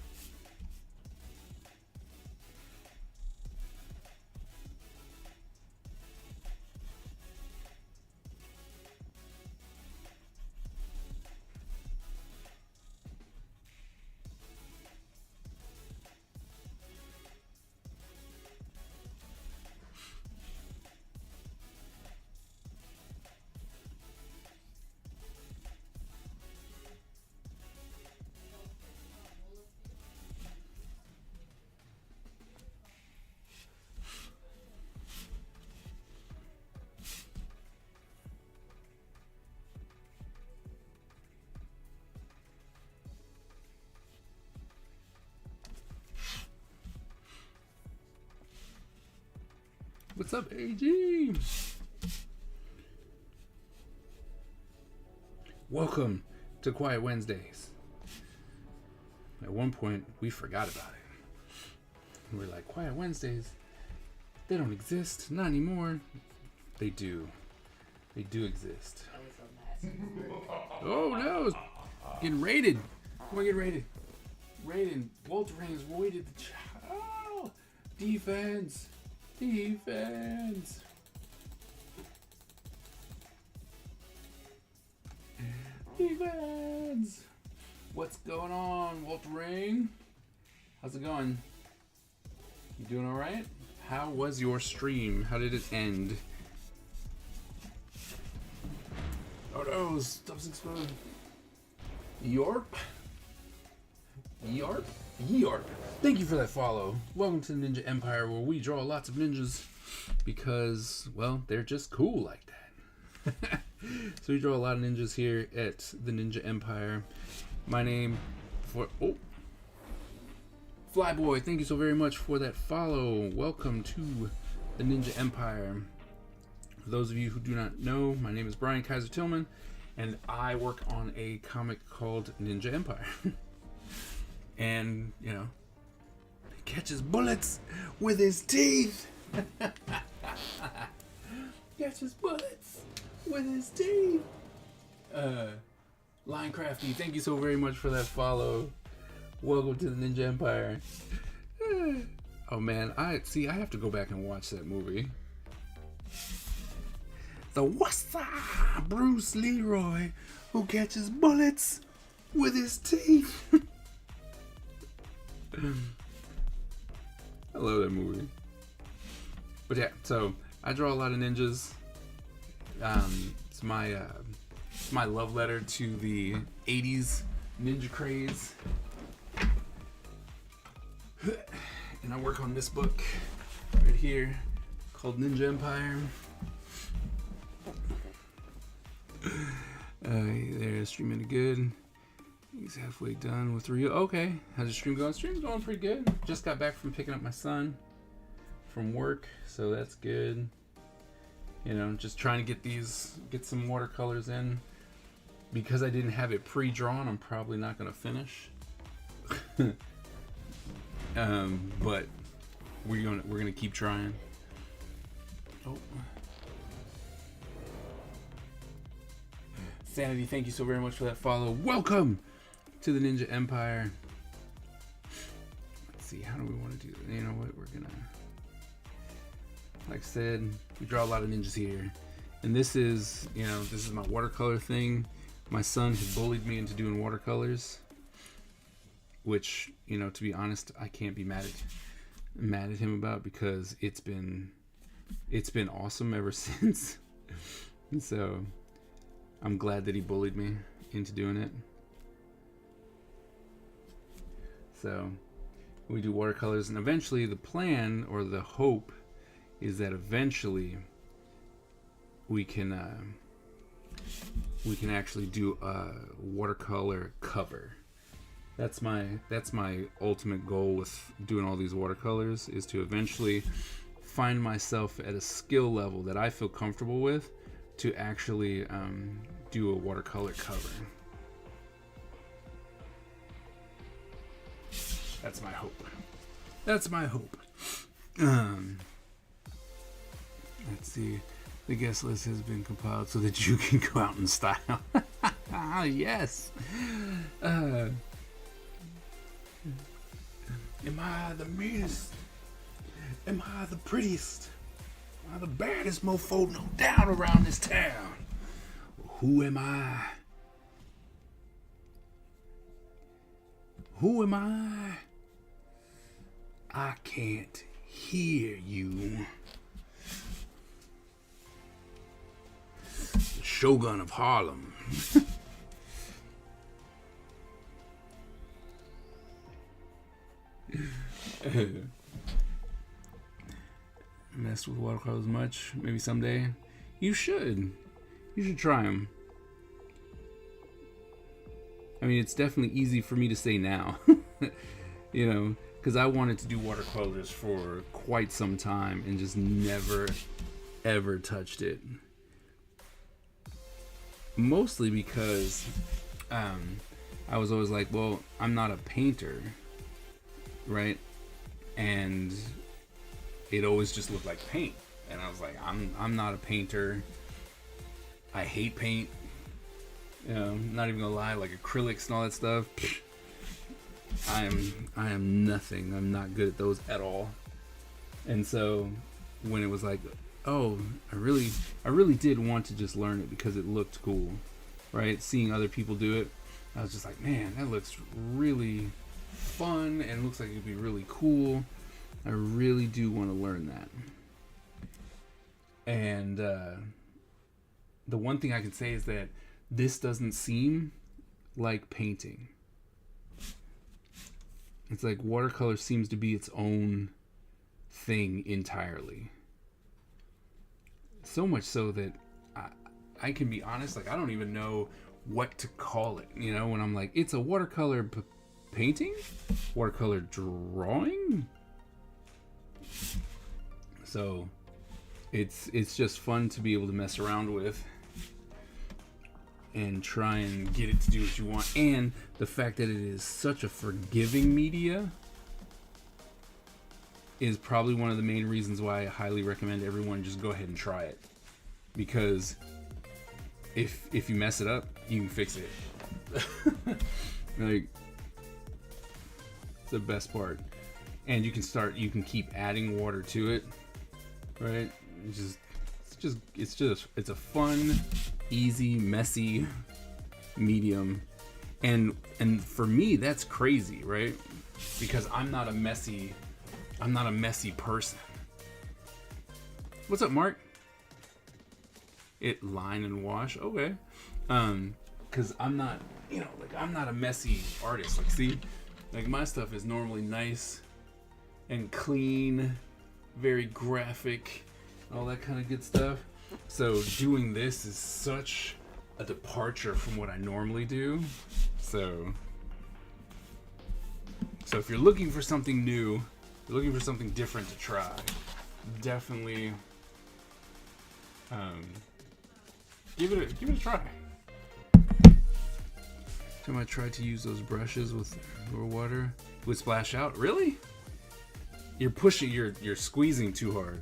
S1: What's up, AG? Welcome to Quiet Wednesdays. At one point, we forgot about it. We were like, Quiet Wednesdays, they don't exist. Not anymore. They do. They do exist.
S2: That was a last
S1: Oh no! Getting raided. Come on, get raided. Raiding. Walter has raided the child. Defense. Defense. Defense. What's going on, Walter Ring? How's it going? You doing all right? How was your stream? How did it end? Oh no, stuff's exploding. Yarp. Yarp. York. Thank you for that follow. Welcome to the Ninja Empire, where we draw lots of ninjas because, well, they're just cool like that. So we draw a lot of ninjas here at the Ninja Empire. My name Flyboy, thank you so very much for that follow. Welcome to the Ninja Empire. For those of you who do not know, my name is Brian Kaiser Tillman, and I work on a comic called Ninja Empire. And, you know, he catches bullets with his teeth. Catches bullets with his teeth. Linecrafty, thank you so very much for that follow. Welcome to the Ninja Empire. Oh man, I have to go back and watch that movie. The Wassa Bruce Leroy who catches bullets with his teeth. I love that movie. But yeah, so I draw a lot of ninjas. It's my love letter to the 80s ninja craze. And I work on this book right here called Ninja Empire. There's streaming good. He's halfway done with Rio. Okay, how's the stream going? Stream's going pretty good. Just got back from picking up my son from work, so that's good. You know, just trying to get some watercolors in. Because I didn't have it pre-drawn, I'm probably not gonna finish. But we're gonna keep trying. Oh. Sanity, thank you so very much for that follow. Welcome to the Ninja Empire. Let's see, how do we want to do that? You know what, we're gonna, like I said, we draw a lot of ninjas here. And this is my watercolor thing. My son has bullied me into doing watercolors, which, you know, to be honest, I can't be mad at him about, because it's been awesome ever since. And so I'm glad that he bullied me into doing it. So we do watercolors, and eventually the plan, or the hope, is that eventually we can actually do a watercolor cover. That's my ultimate goal with doing all these watercolors, is to eventually find myself at a skill level that I feel comfortable with to actually do a watercolor cover. That's my hope. That's my hope. Let's see. The guest list has been compiled so that you can go out in style. Yes. Am I the meanest? Am I the prettiest? Am I the baddest mofo no doubt around this town? Who am I? Who am I? I can't hear you. The Shogun of Harlem. Messed with watercolors much? Maybe someday. You should try them. I mean, it's definitely easy for me to say now. You know, because I wanted to do watercolors for quite some time and just never ever touched it. Mostly because I was always like, well, I'm not a painter, right? And it always just looked like paint, and I was like, I'm not a painter. I hate paint. You know, I'm not even gonna lie, like acrylics and all that stuff. I am nothing. I'm not good at those at all. And so when it was like, oh, I really did want to just learn it because it looked cool, right? Seeing other people do it, I was just like, man, that looks really fun and looks like it'd be really cool. I really do want to learn that. And the one thing I can say is that this doesn't seem like painting. It's like watercolor seems to be its own thing entirely. So much so that I can be honest, like I don't even know what to call it. You know, when I'm like, it's a watercolor painting, watercolor drawing. So it's just fun to be able to mess around with and try and get it to do what you want. And the fact that it is such a forgiving media is probably one of the main reasons why I highly recommend everyone just go ahead and try it. Because if you mess it up, you can fix it. Like, it's the best part. And you can keep adding water to it, right? It's a fun, easy, messy medium. And for me, that's crazy, right? Because I'm not a messy person. What's up, Mark? It line and wash, okay. Cause I'm not, I'm not a messy artist. Like, see, like my stuff is normally nice and clean, very graphic, all that kind of good stuff. So doing this is such a departure from what I normally do. So if you're looking for something new, you're looking for something different to try, definitely give it a try. Time I tried to use those brushes with more water, it would splash out. Really? You're squeezing too hard.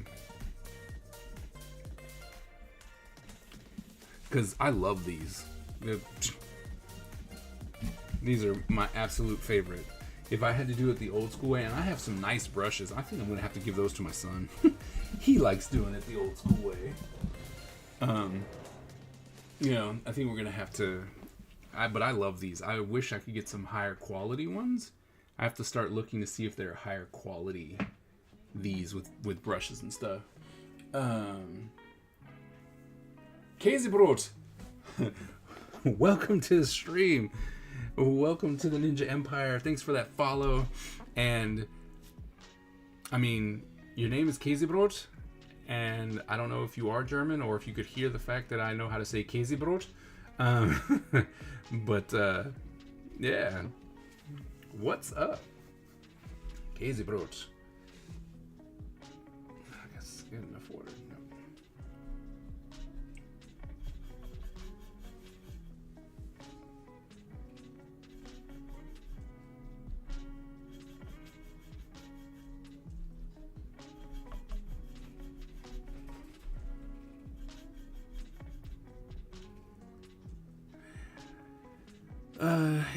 S1: Because I love these. These are my absolute favorite. If I had to do it the old school way, and I have some nice brushes, I think I'm going to have to give those to my son. He likes doing it the old school way. I think we're going to have to... But I love these. I wish I could get some higher quality ones. I have to start looking to see if they're higher quality, these with brushes and stuff. Käsebrot! Welcome to the stream. Welcome to the Ninja Empire. Thanks for that follow. And, I mean, your name is Käsebrot, and I don't know if you are German or if you could hear the fact that I know how to say Käsebrot. But, yeah. What's up? Käsebrot. I guess get enough water. No.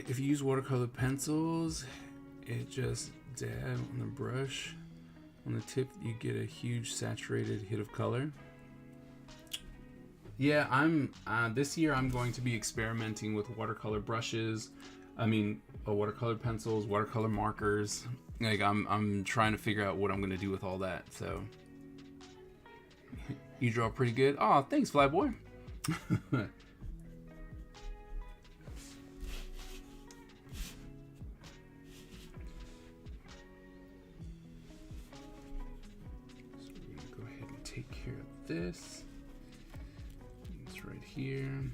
S1: If you use watercolor pencils, it just dab on the brush. On the tip, you get a huge saturated hit of color. Yeah, this year I'm going to be experimenting with watercolor brushes. Watercolor pencils, watercolor markers. Like I'm trying to figure out what I'm going to do with all that. So you draw pretty good. Oh, thanks, Flyboy. Take care of this. It's right here.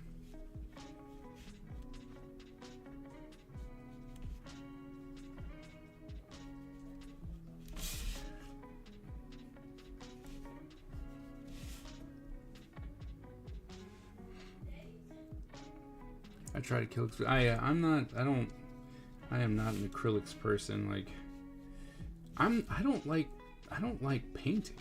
S1: I try to kill. I am not an acrylics person. Like I don't like painting.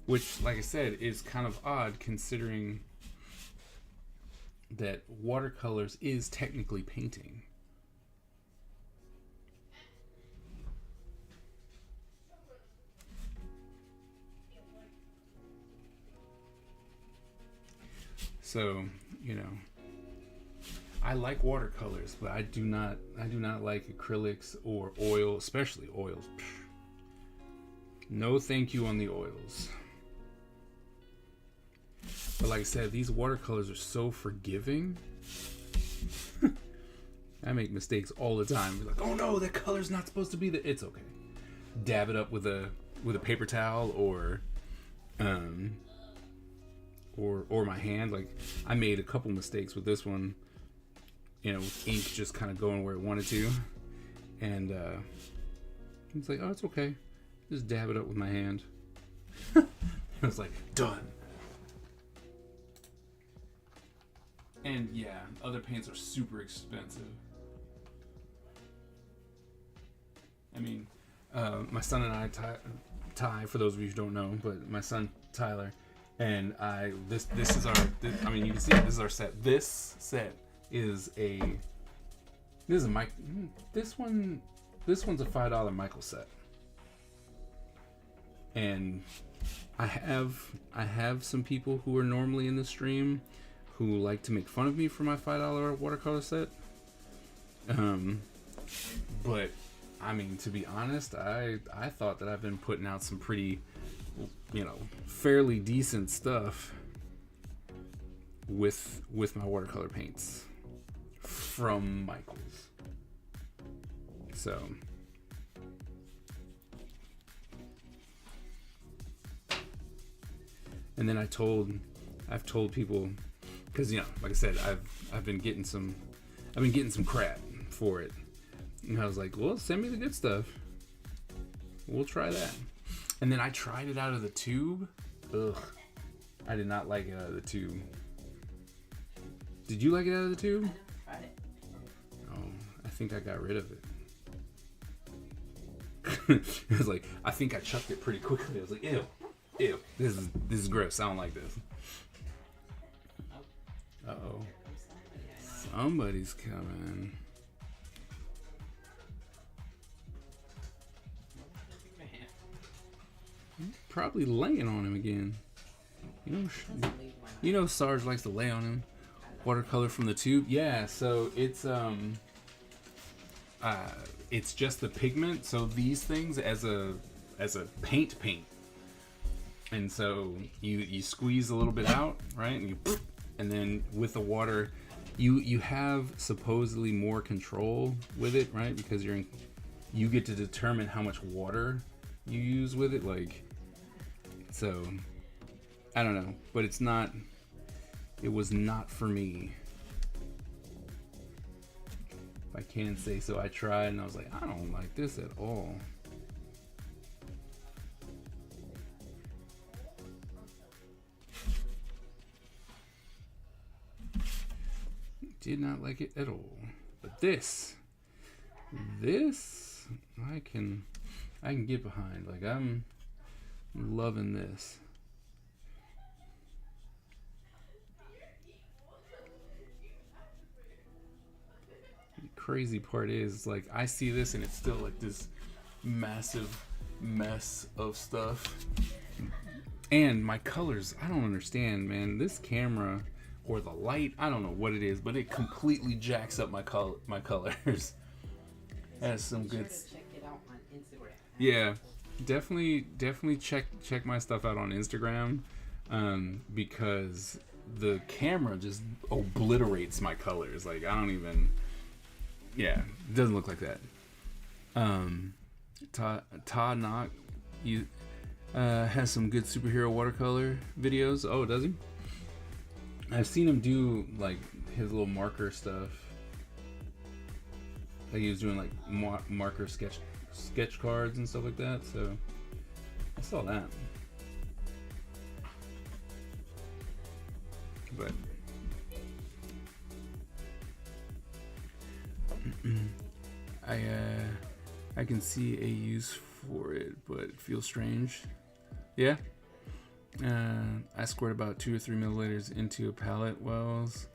S1: Which, like I said, is kind of odd considering that watercolors is technically painting. So, I like watercolors, but I do not like acrylics or oil, especially oils. No thank you on the oils. But like I said, these watercolors are so forgiving I make mistakes all the time. You're like, oh no, that color's not supposed to be there. It's okay. Dab it up with a paper towel or my hand. Like, I made a couple mistakes with this one, you know, with ink just kind of going where it wanted to, and it's like, oh, it's okay, just dab it up with my hand. I was like, done. And yeah, other paints are super expensive. I mean, my son and I, Ty, for those of you who don't know, but my son Tyler and I, this is our. I mean, you can see it, this is our set. This set is a. This is a Mike. This one's a $5 Michael set. And I have some people who are normally in the stream who like to make fun of me for my $5 watercolor set. But I mean, to be honest, I thought that I've been putting out some pretty, you know, fairly decent stuff with my watercolor paints from Michael's. So and then I've told people, because, you know, like I said, I've been getting some crap for it. And I was like, well, send me the good stuff. We'll try that. And then I tried it out of the tube. Ugh. I did not like it out of the tube. Did you like it out of the tube?
S2: I tried it.
S1: Oh, I think I got rid of it. It was like, I think I chucked it pretty quickly. I was like, ew, this is gross. I don't like this. Uh-oh. Somebody's coming. Probably laying on him again. You know Sarge likes to lay on him. Watercolor from the tube. Yeah, so it's just the pigment. So these things as a paint. And so you squeeze a little bit out, right? And then with the water, you have supposedly more control with it, right? Because you get to determine how much water you use with it, like. So, I don't know, but it was not for me. If I can say so. I tried and I was like, I don't like this at all. Did not like it at all. But this I can get behind. Like, I'm loving this. The crazy part is, like, I see this and it's still like this massive mess of stuff. And my colors, I don't understand, man. This camera or the light, I don't know what it is, but it completely jacks up my colors. Has some good.
S2: Check it out on Instagram.
S1: Yeah. Definitely check my stuff out on Instagram, because the camera just obliterates my colors. Like, I don't even. Yeah, it doesn't look like that. Todd Knock, has some good superhero watercolor videos. Oh, does he? I've seen him do like his little marker stuff. Like, he was doing like marker sketch cards and stuff like that, so I saw that. But I can see a use for it, but it feels strange. Yeah. I squirt about 2 or 3 milliliters into a palette wells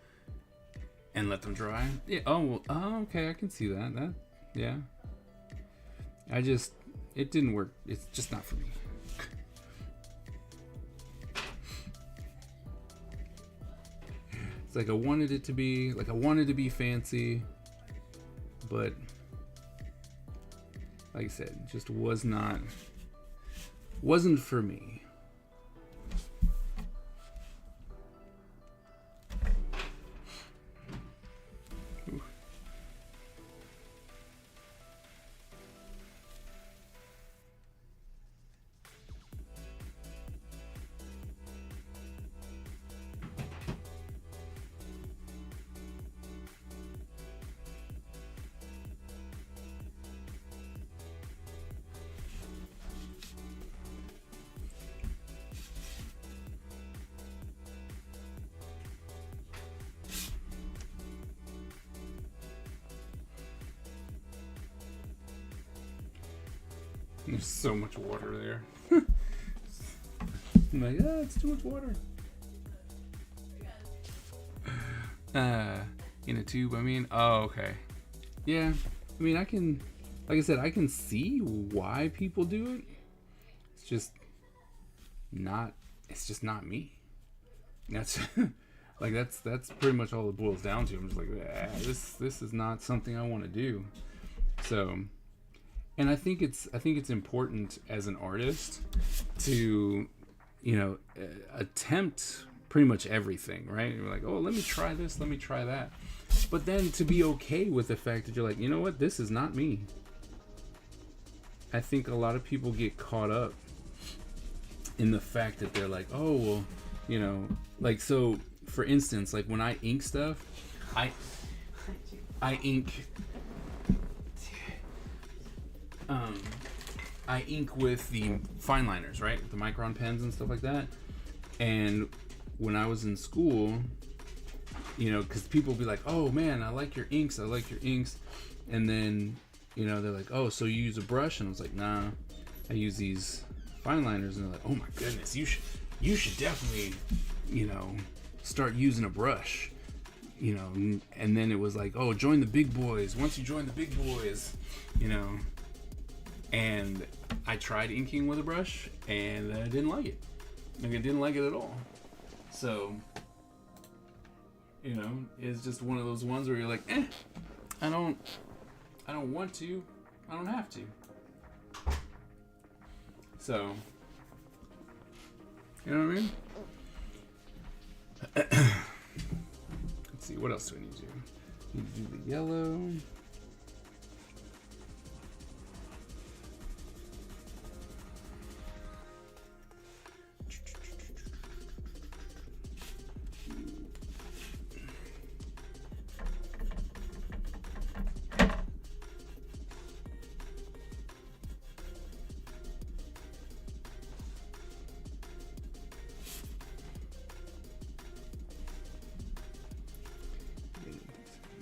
S1: and let them dry. Yeah. Oh, okay. I can see that. Yeah. It didn't work. It's just not for me. It's like I wanted it to be, like I wanted to be fancy, but like I said, it just wasn't for me. There's so much water there. I'm like, it's too much water. In a tube, I mean. Oh, okay. Yeah, I mean, I can, like I said, I can see why people do it. It's just not me. That's like that's pretty much all it boils down to. I'm just like, this is not something I want to do. So, and I think it's important as an artist to, attempt pretty much everything, right? You're like, oh, let me try this, let me try that. But then to be okay with the fact that you're like, you know what, this is not me. I think a lot of people get caught up in the fact that they're like, oh, well, like, so for instance, like when I ink stuff, I ink with the fine liners, right? The micron pens and stuff like that. And when I was in school, because people will be like, oh man, I like your inks. And then, they're like, oh, so you use a brush? And I was like, nah, I use these fine liners. And they're like, oh my goodness, you should definitely, start using a brush. And then it was like, oh, join the big boys. Once you join the big boys, and I tried inking with a brush and I didn't like it. Like, I didn't like it at all. So, it's just one of those ones where you're like, I don't want to, I don't have to. So, you know what I mean? Let's see, what else do I need to do? Need to do the yellow.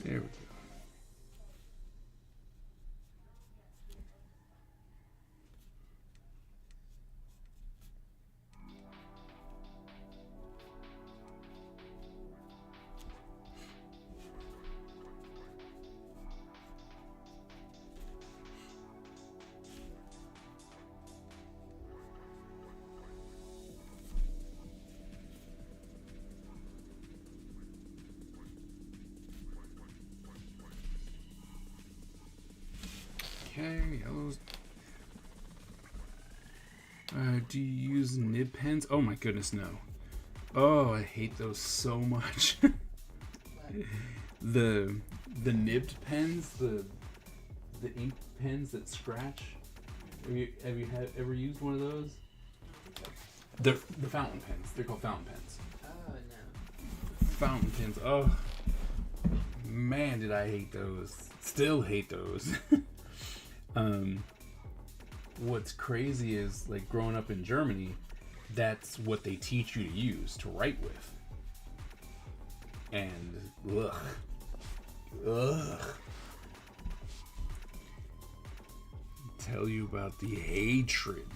S1: There we go. Okay, yellows. Do you use nib pens? Oh my goodness, no. Oh, I hate those so much. the nibbed pens, the ink pens that scratch. Have you ever used one of those? The fountain pens. They're called fountain pens.
S2: Oh no.
S1: Fountain pens. Oh man, did I hate those. Still hate those. What's crazy is, like, growing up in Germany, that's what they teach you to use to write with. And tell you about the hatred.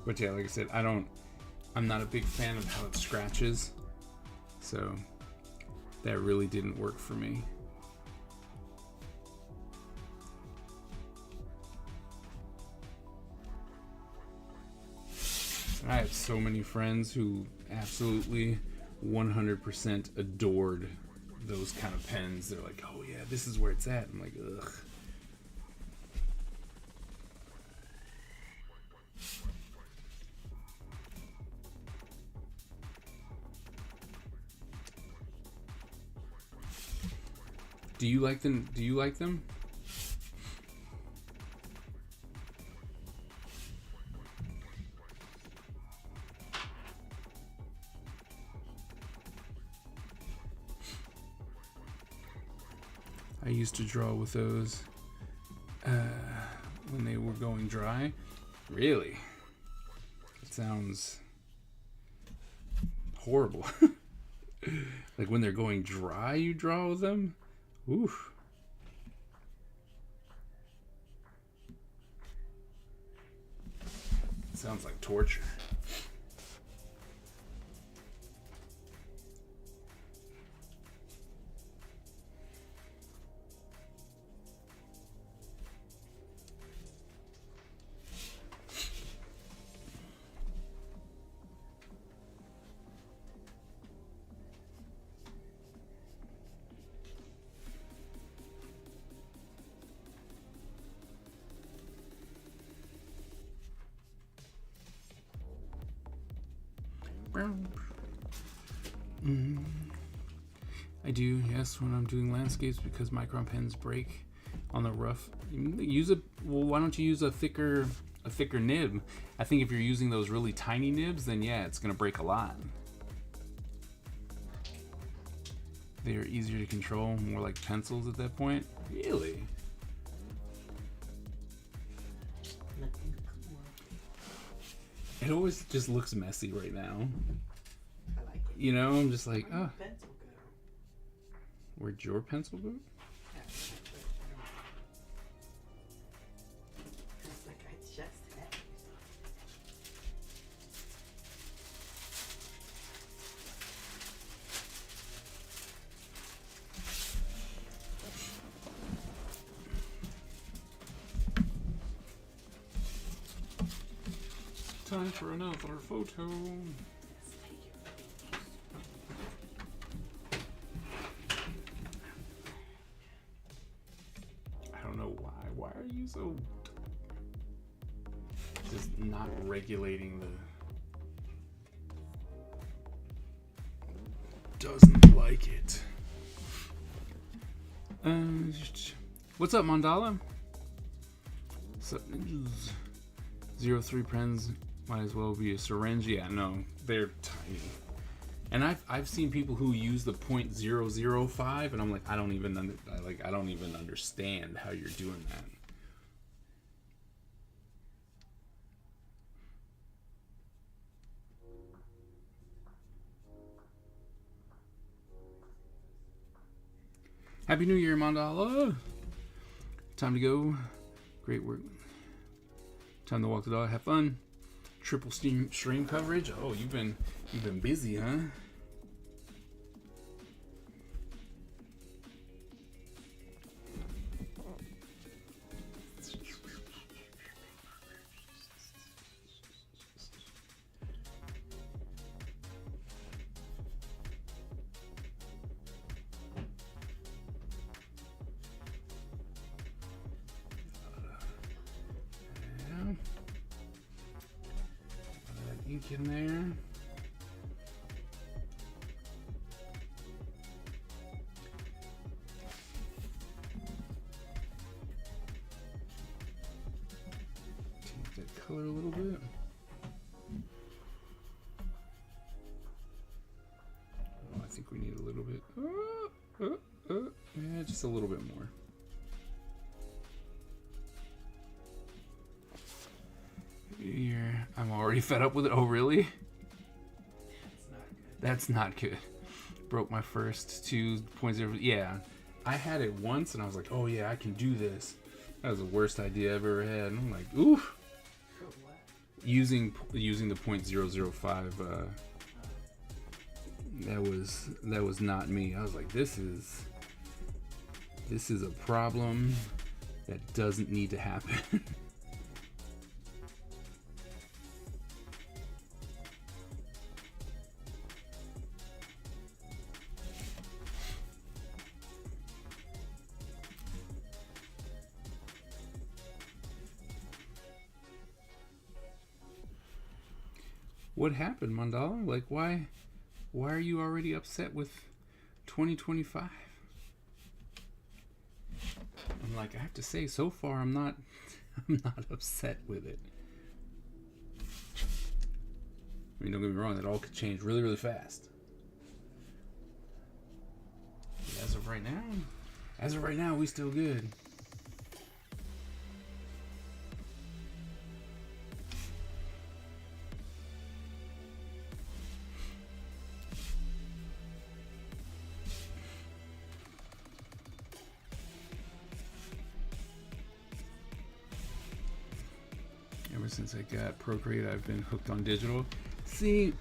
S1: But yeah, like I said, I'm not a big fan of how it scratches. So that really didn't work for me. I have so many friends who absolutely 100% adored those kind of pens. They're like, oh yeah, this is where it's at. I'm like, ugh. Do you like them? I used to draw with those. we're going dry. Really? It sounds horrible. Like when they're going dry, you draw with them? Oof. It sounds like torture. I do, yes, when I'm doing landscapes because micron pens break on the rough. Well, why don't you use a thicker nib? I think if you're using those really tiny nibs, then yeah, it's gonna break a lot. They're easier to control, more like pencils at that point. Really? It always just looks messy right now.
S2: I like it.
S1: You know, I'm just like,
S2: Where'd
S1: oh.
S2: my pencil go?
S1: Where'd your pencil go?
S2: Yeah, it's like I just had it.
S1: Time for another photo. I don't know why. Why are you so just not regulating the... Doesn't like it. What's up, Mandala? So, 03 pens might as well be a syringe. Yeah, no, they're tiny. And I've seen people who use the .005, and I'm like, I don't even understand how you're doing that. Happy New Year, Mandala. Time to go. Great work. Time to walk the dog. Have fun. Triple stream coverage. Oh, you've been busy, huh? Ink in there. Change that color a little bit. Oh, I think we need a little bit. Yeah, just a little bit more. Here, I'm already fed up with it. Oh, really? That's not good. Broke my first 2.0. Yeah, I had it once and I was like, oh yeah, I can do this. That was the worst idea I've ever had. And I'm like, oof. Using the .005. That was not me. I was like, this is a problem that doesn't need to happen. What happened, Mandala? Like, why are you already upset with 2025? I'm like, I have to say, so far I'm not upset with it. I mean, don't get me wrong, that all could change really, really fast. But as of right now, we still good. since I got Procreate, I've been hooked on digital. See,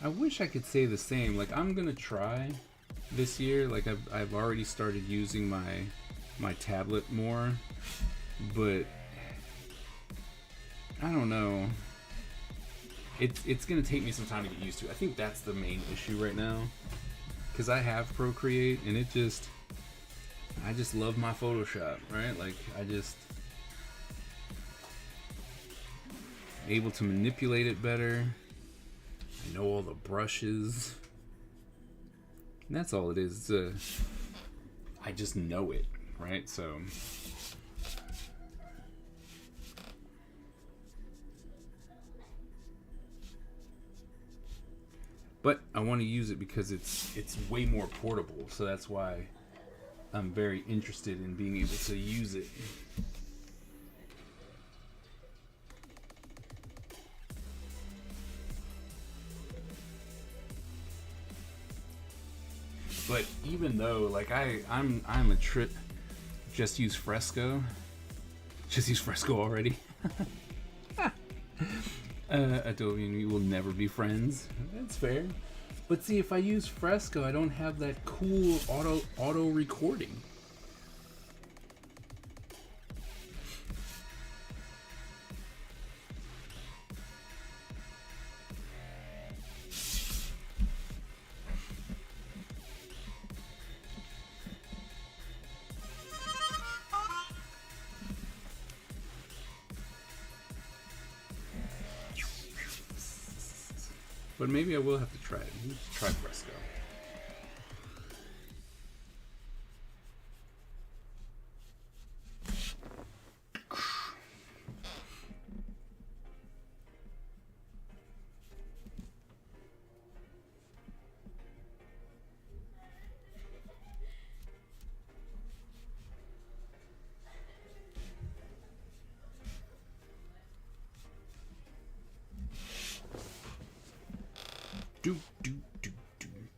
S1: I wish I could say the same. Like, I'm gonna try this year. Like, I've already started using my tablet more, but I don't know. It's gonna take me some time to get used to. I think that's the main issue right now, because I have Procreate and I just love my Photoshop, right? Like, able to manipulate it better. I know all the brushes. And that's all it is. I just know it, right? So but I want to use it because it's way more portable. So that's why I'm very interested in being able to use it. But even though, like, I'm a trip, just use Fresco already. Adobe and me will never be friends. That's fair. But see, if I use Fresco, I don't have that cool auto recording. But maybe I will have to try it. Let's try Fresco.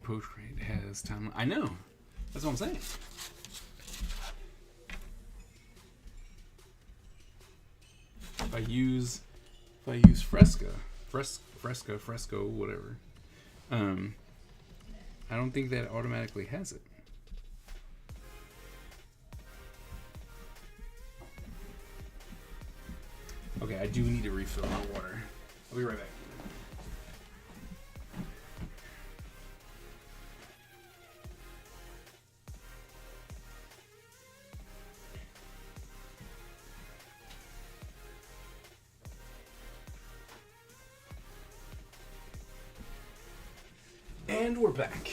S1: Procreate has time. I know. That's what I'm saying. If I use Fresco, whatever, I don't think that automatically has it. Okay, I do need to refill my water. I'll be right back. And we're back.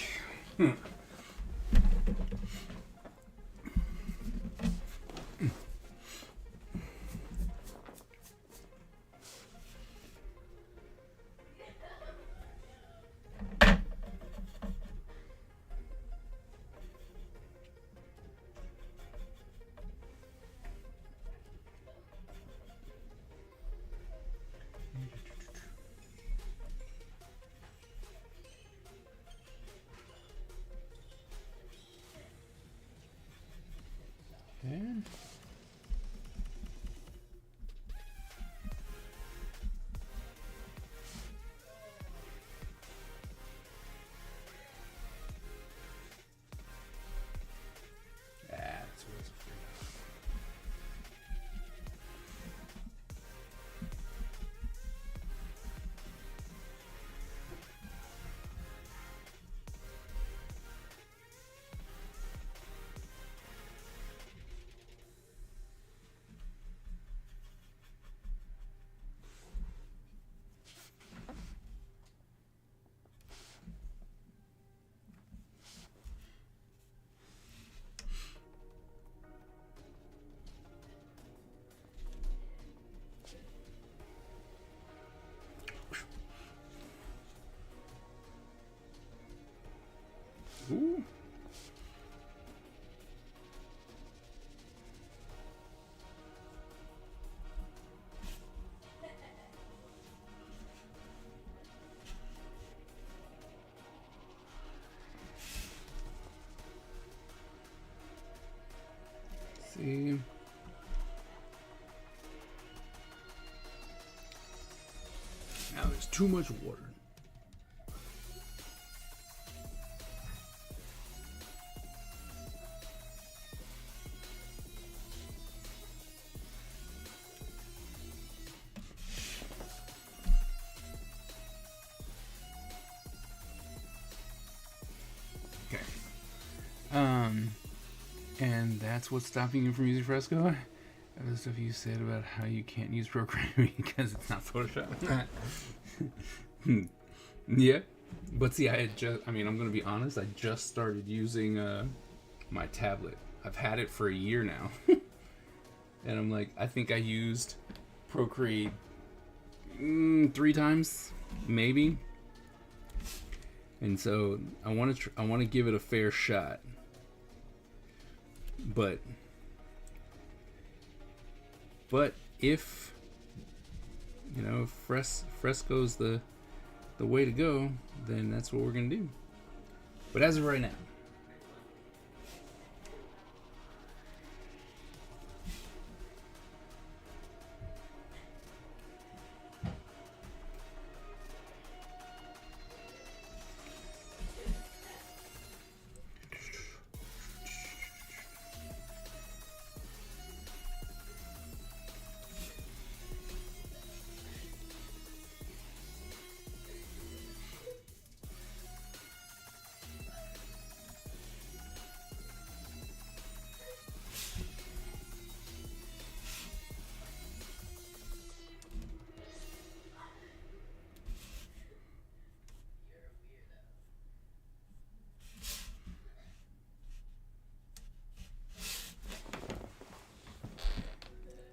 S1: Now there's too much water. Okay. And that's what's stopping you from using Fresco? The stuff you said about how you can't use Procreate because it's not Photoshop. Yeah. But see, I'm going to be honest, I just started using my tablet. I've had it for a year now. And I'm like, I think I used Procreate 3 times, maybe. And so I want to give it a fair shot. But if Fresco's the way to go, then that's what we're gonna do. But as of right now,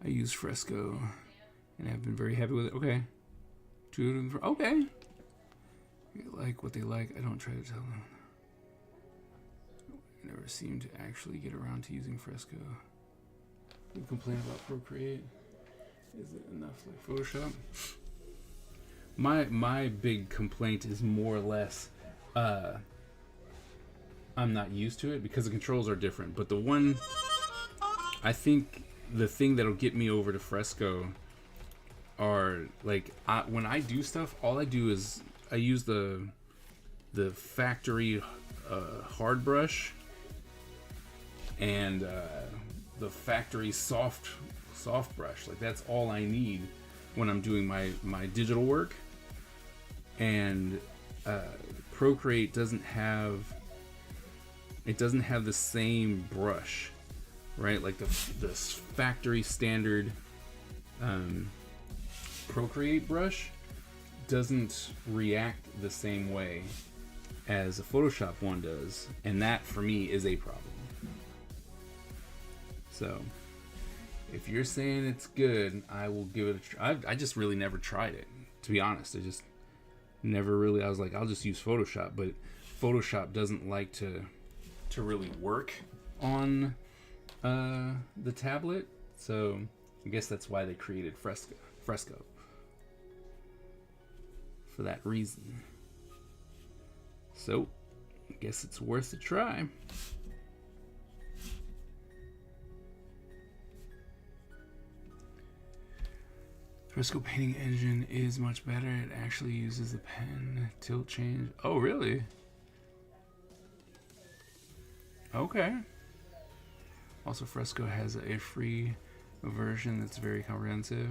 S1: I use Fresco, and I've been very happy with it. Okay. Okay. They like what they like. I don't try to tell them. I never seem to actually get around to using Fresco. You complain about Procreate. Is it enough like Photoshop? My big complaint is more or less I'm not used to it because the controls are different. But I think the thing that'll get me over to Fresco are like when I do stuff, all I do is I use the factory hard brush and the factory soft brush. Like that's all I need when I'm doing my digital work. And Procreate doesn't have the same brush, right? Like the factory standard Procreate brush doesn't react the same way as a Photoshop one does, and that for me is a problem. So if you're saying it's good, I will give it a try. I just really never tried it, to be honest. I just never really, I was like, I'll just use Photoshop, but Photoshop doesn't like to really work on the tablet, so I guess that's why they created Fresco for that reason. So I guess it's worth a try. Fresco painting engine is much better. It actually uses the pen tilt change. Oh, really? Okay. Also, Fresco has a free version that's very comprehensive.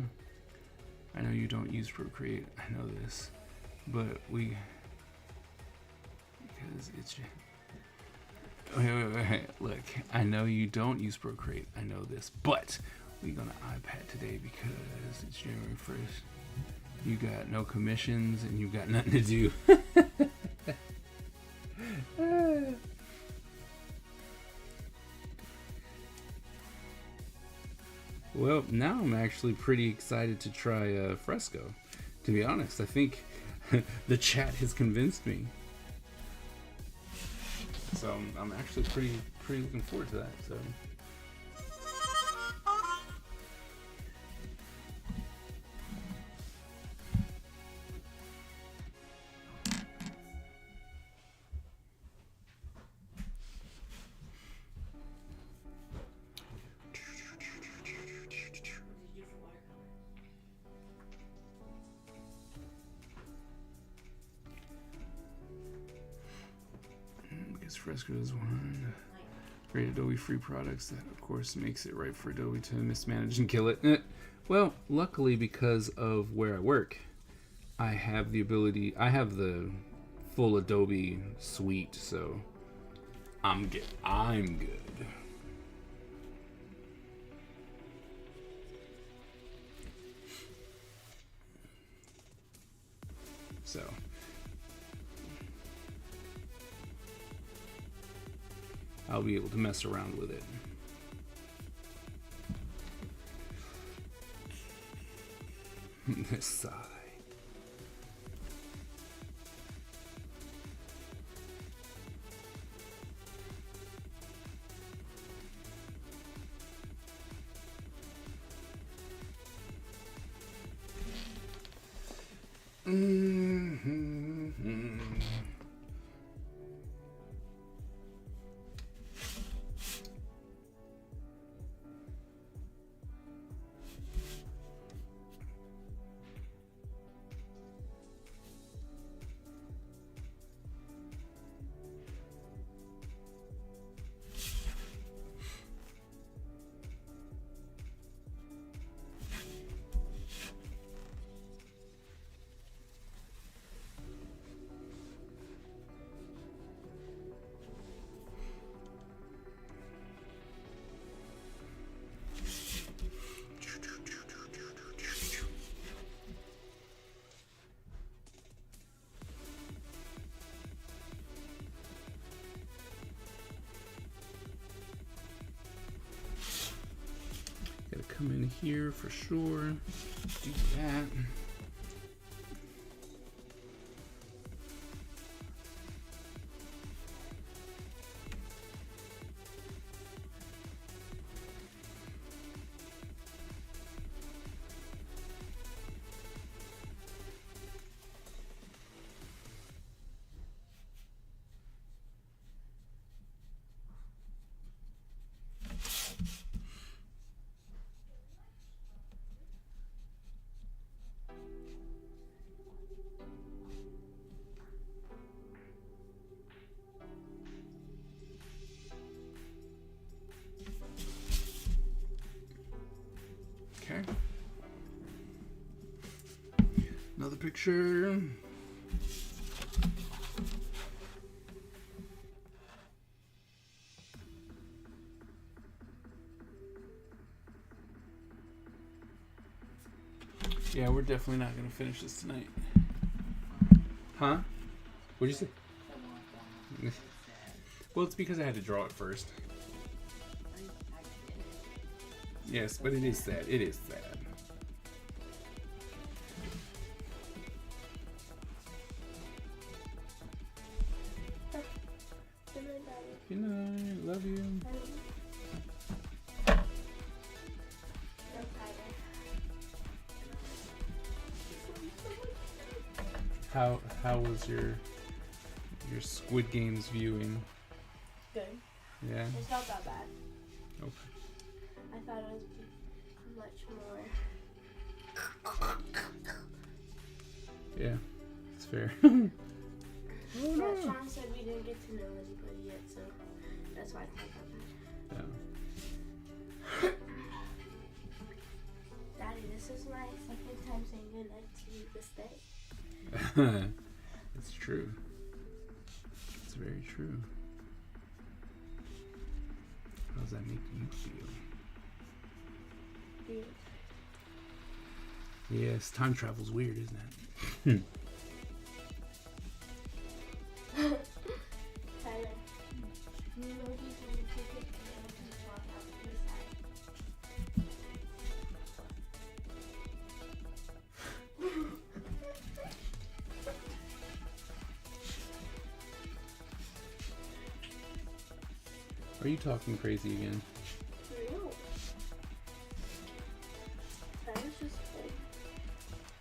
S1: I know you don't use Procreate. I know this, but because it's. Wait. Look, I know you don't use Procreate. I know this, but we got an iPad today because it's January 1st. You got no commissions and you got nothing to do. Well, now I'm actually pretty excited to try Fresco. To be honest, I think the chat has convinced me. So I'm actually pretty looking forward to that. So. Yes, Fresco is one. Great Adobe free products that, of course, makes it right for Adobe to mismanage and kill it. Well, luckily, because of where I work, I have the ability. I have the full Adobe suite, so I'm good. I'm good. So I'll be able to mess around with it. This sigh. Gotta come in here for sure. Do that. Okay. Another picture. Yeah, we're definitely not gonna finish this tonight. Huh? What'd you say? Well, it's because I had to draw it first. Yes, but it is sad. It is sad. Good night. Love you. How was your Squid Games viewing?
S3: Good.
S1: Yeah.
S3: It's not that bad.
S1: Okay.
S3: I thought it was much more.
S1: Yeah, it's fair.
S3: But Sean said we didn't get to know anybody yet, so that's why I thought that.
S1: Yeah.
S3: Daddy, this is my second time saying goodnight to you this day.
S1: It's true. It's very true. How does that make you feel?
S3: Weird.
S1: Yes, time travel's weird, isn't it?
S3: Tyler, you know he's on the ticket and he's walk out to the side.
S1: Are you talking crazy again?
S3: No. Tyler's just old.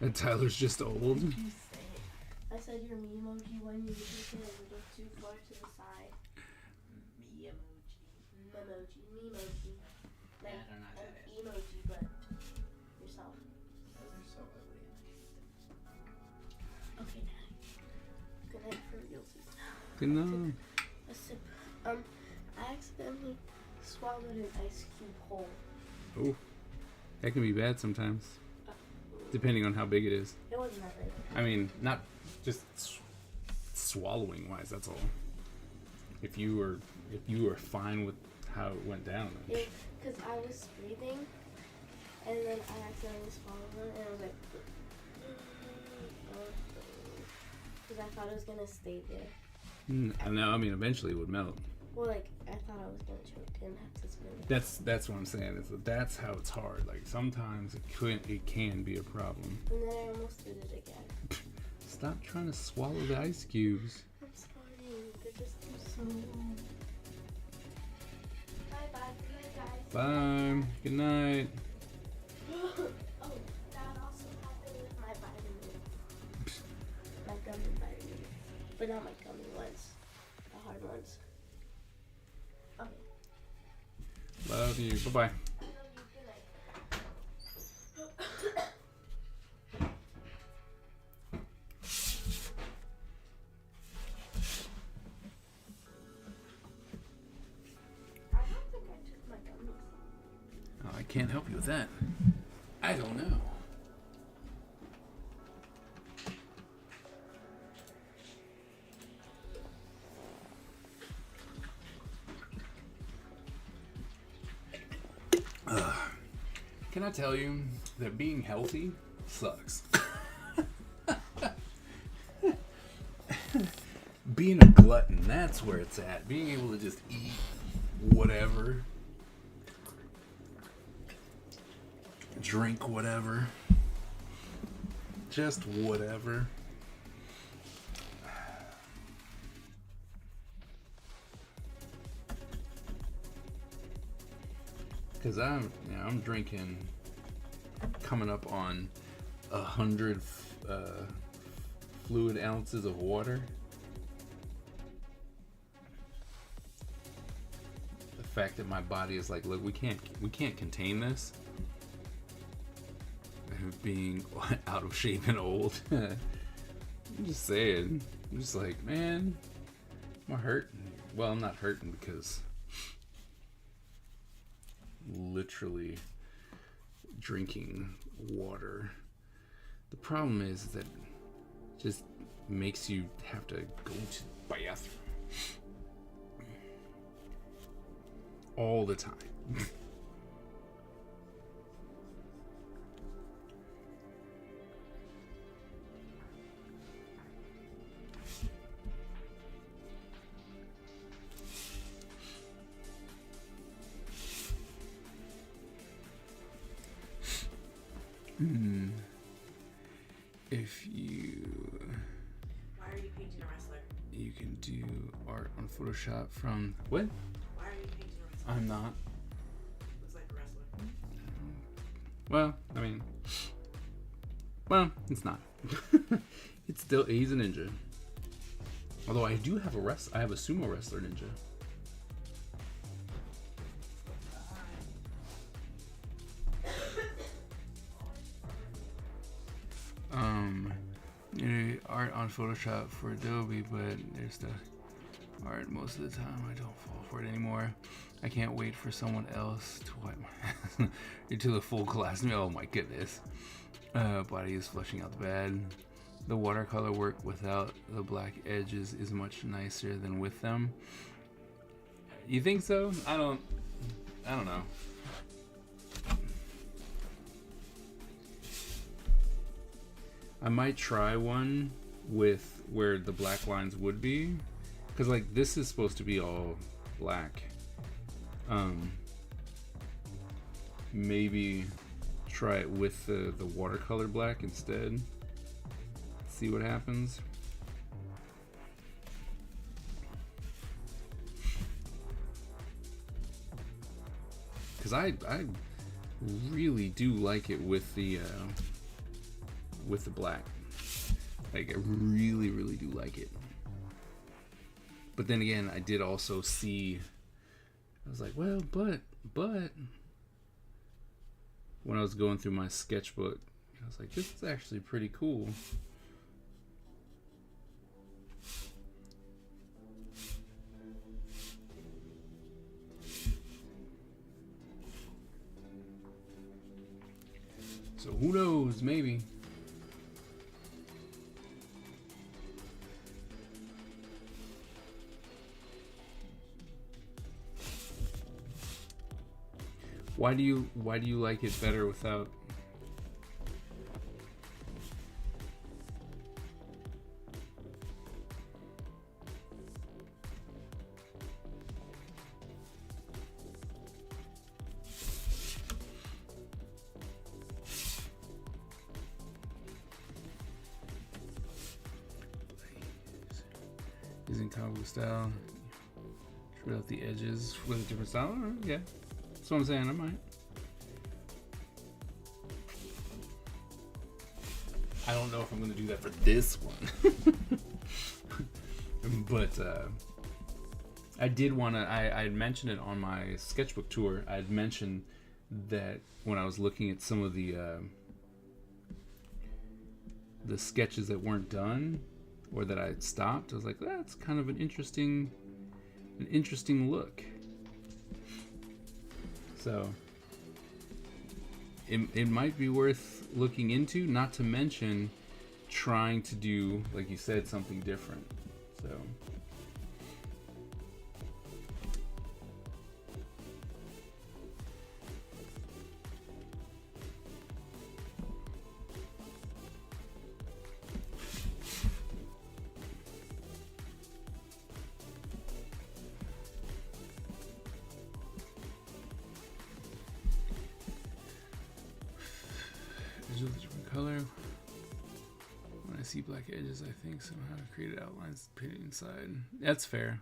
S1: And Tyler's just old?
S3: You say it. I said your me emoji when you take it a little too far to the side.
S2: Me emoji.
S3: Me emoji. Like
S2: I don't know what that
S3: an
S2: is.
S3: emoji, but yourself.
S2: Those are so ugly.
S3: Okay, Daddy. Good night for real.
S1: Good night.
S3: Let's sit I accidentally swallowed an ice cube whole.
S1: Oh, that can be bad sometimes, depending on how big it is.
S3: It wasn't that big.
S1: I mean, not just swallowing wise. That's all. If you were fine with how it went down, then.
S3: Because I was breathing, and then I accidentally swallowed it, and I was like, because I thought it was gonna stay there.
S1: I know. I mean, eventually it would melt.
S3: Well, like I thought I was gonna choke and have to spin it.
S1: That's what I'm saying. That's how it's hard. Like sometimes it can be a problem.
S3: And then I almost did it again.
S1: Stop trying to swallow the ice cubes.
S3: I'm sorry, they're just too smooth. Bye, good night, guys.
S1: Bye. Good night.
S3: Oh, that also happened with my vitamins. My gummy vitamins. But not my gummy ones. The hard ones. Okay.
S1: Love you. Bye bye.
S3: I love you. Good night. I don't think I took my gummies.
S1: Oh, I can't help you with that. I don't know. Can I tell you that being healthy sucks? Being a glutton, that's where it's at. Being able to just eat whatever, drink whatever, just whatever. Because I'm drinking, coming up on 100 fluid ounces of water. The fact that my body is like, look, we can't contain this. Being out of shape and old. I'm just saying. I'm just like, man, I'm hurting. Well, I'm not hurting because literally drinking water. The problem is that it just makes you have to go to the bathroom all the time. If
S4: Why are you painting a wrestler?
S1: you can do art on Photoshop from what?
S4: Why are you painting a wrestler?
S1: I'm not.
S4: Looks like a wrestler.
S1: Well, I mean, it's not. It's still, he's a ninja. Although I do have I have a sumo wrestler ninja. Art on Photoshop for Adobe, but there's the art most of the time. I don't fall for it anymore. I can't wait for someone else to wipe my into the full class. Oh my goodness. Body is flushing out the bad. The watercolor work without the black edges is much nicer than with them. You think so? I don't know. I might try one with where the black lines would be, because like this is supposed to be all black. Maybe try it with the watercolor black instead. See what happens. Because I really do like it with the black. Like I really do like it. But then again, I did also see, I was like, well, but when I was going through my sketchbook, I was like, this is actually pretty cool. knows? Maybe. Why do you like it better without? Using comic book style, trim out the edges with a different style. All right, yeah, that's what I'm saying. I might. I don't know if I'm going to do that for this one, but I did want to. I had mentioned it on my sketchbook tour. I had mentioned that when I was looking at some of the sketches that weren't done, or that I had stopped, I was like, that's kind of an interesting look. So it might be worth looking into, not to mention trying to do, like you said, something different. So with a different color. When I see black edges, I think somehow I created outlines painted inside. That's fair.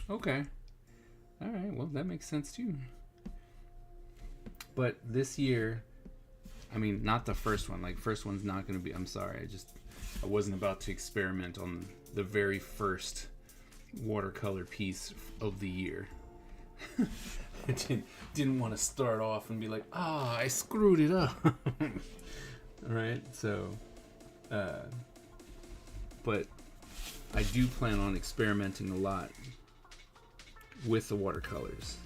S1: Okay. All right. Well, that makes sense too. But this year, I mean, not the first one. Like, first one's not going to be. I'm sorry. I wasn't about to experiment on the very first watercolor piece of the year. I didn't want to start off and be like, I screwed it up. Right? So, but I do plan on experimenting a lot with the watercolors.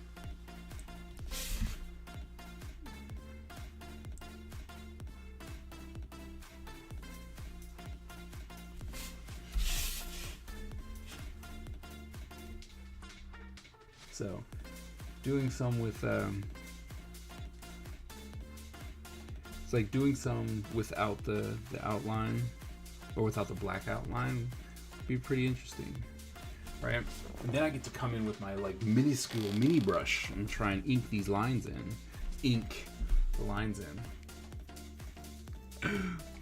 S1: So, doing some with it's like doing some without the outline, or without the black outline, would be pretty interesting, right? And then I get to come in with my like minuscule mini brush and try and ink these lines ink the lines in.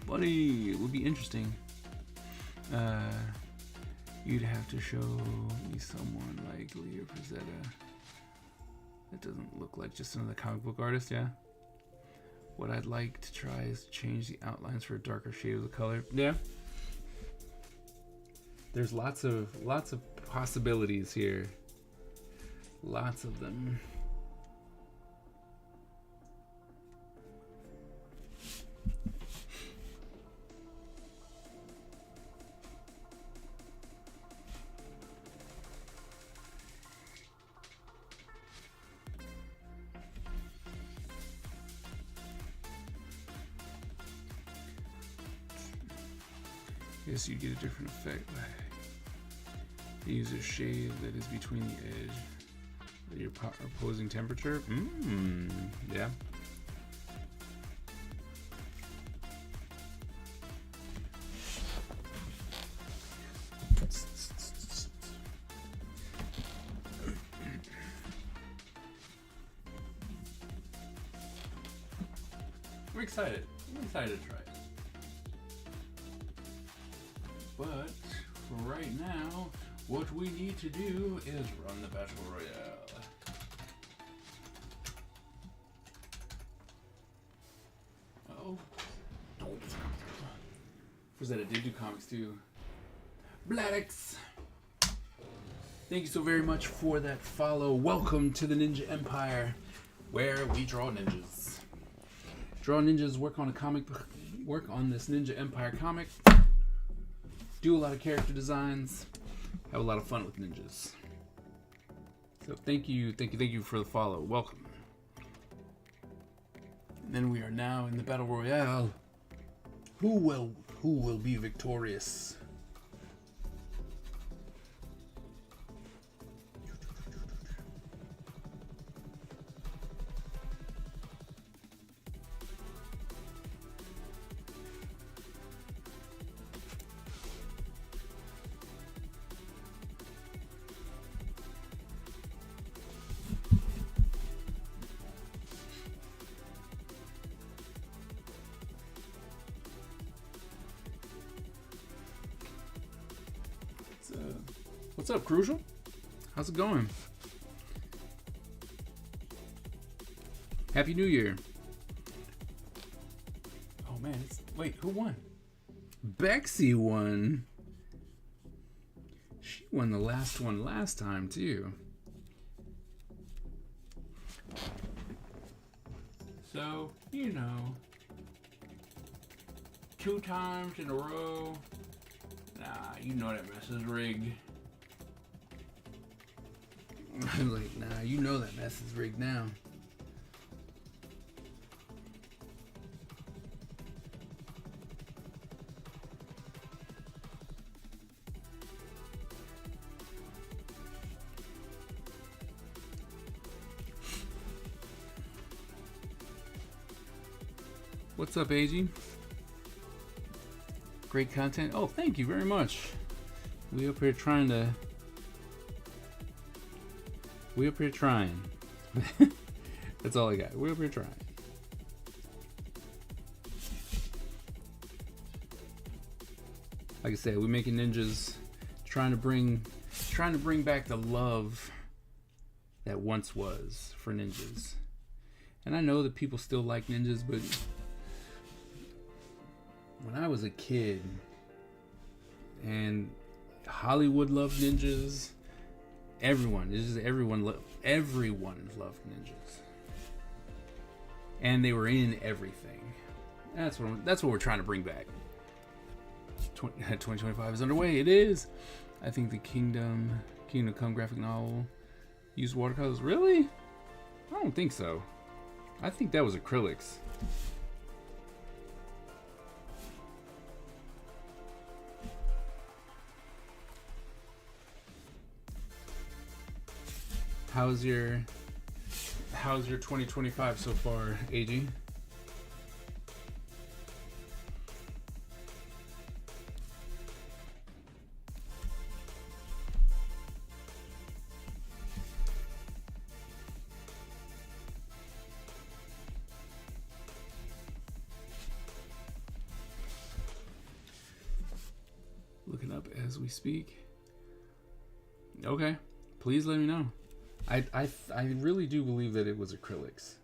S1: Buddy, it would be interesting. You'd have to show me someone like Leo Frazetta. That doesn't look like just another comic book artist, yeah? What I'd like to try is to change the outlines for a darker shade of the color. Yeah. There's lots of possibilities here. Lots of them. Guess you get a different effect. Use a shade that is between the edge of your opposing temperature. Yeah. I'm excited. I'm excited to try it. But for right now, what we need to do is run the Battle Royale. Uh-oh. Don't. Frazetta did do comics too. Bladix! Thank you so very much for that follow. Welcome to the Ninja Empire, where we draw ninjas. Draw ninjas, work on a comic book, work on this Ninja Empire comic. Do a lot of character designs, have a lot of fun with ninjas. So thank you for the follow. Welcome. And then we are now in the battle royale. Who will be victorious? What's up, Crucial? How's it going? Happy New Year. Oh man, wait, who won? Bexy won. She won the last one last time too. So, you know, 2 times in a row. Nah, you know that mess is rigged. I'm like, nah, you know that mess is rigged now. What's up, AG? Great content. Oh, thank you very much. We up here trying. That's all I got. We up here trying. Like I said, we making ninjas, trying to bring back the love that once was for ninjas. And I know that people still like ninjas, but when I was a kid and Hollywood loved ninjas, everyone loved ninjas, and they were in everything. That's what we're trying to bring back. 2025 is underway. It is. I think the Kingdom Come graphic novel used watercolors. Really? I don't think so. I think that was acrylics. How's your 2025 so far, AG? Looking up as we speak. Okay, please let me know. I really do believe that it was acrylics.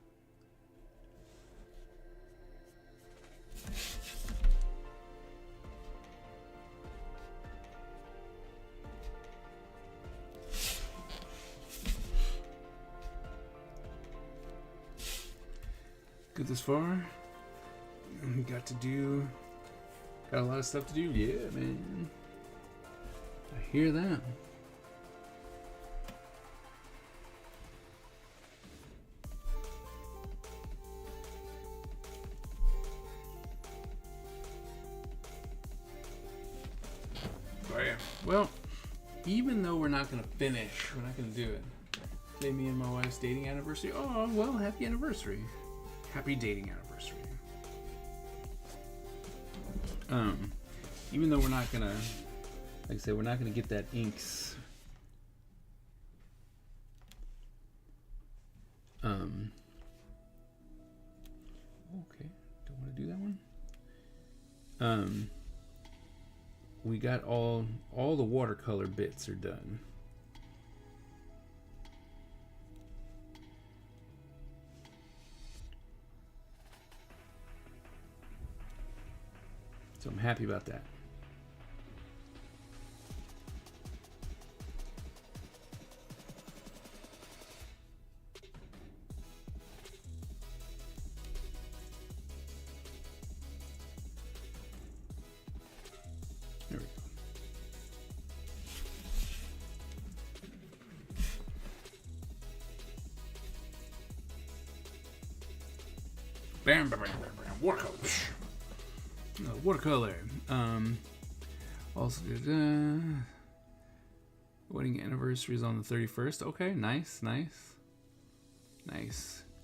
S1: Good this far. We got a lot of stuff to do. Yeah, man. I hear that. Well, even though we're not going to finish, we're not going to do it. Today, me and my wife's dating anniversary. Oh, well, happy anniversary. Happy dating anniversary. Even though we're not going to, like I said, we're not going to get that inks. Okay, don't want to do that one. We got all the watercolor bits are done. So I'm happy about that. There we go. Bam, bam, bam, bam, bam. Watercolor. Watercolor. Also did wedding anniversary is on the 31st. Okay, nice.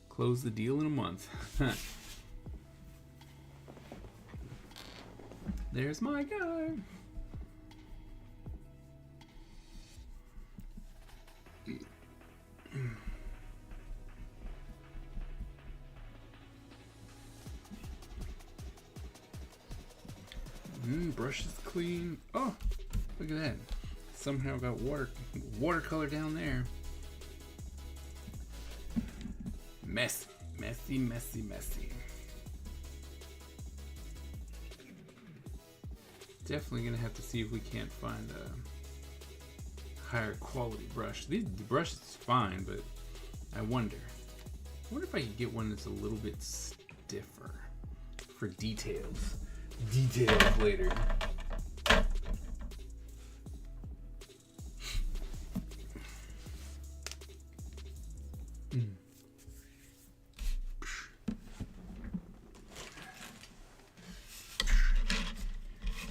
S1: Close the deal in a month. There's my guy. Brush is clean. Oh, look at that. Somehow got watercolor down there. Messy. Definitely gonna have to see if we can't find a higher quality brush. The brush is fine, but I wonder if I could get one that's a little bit stiffer for details. Details later.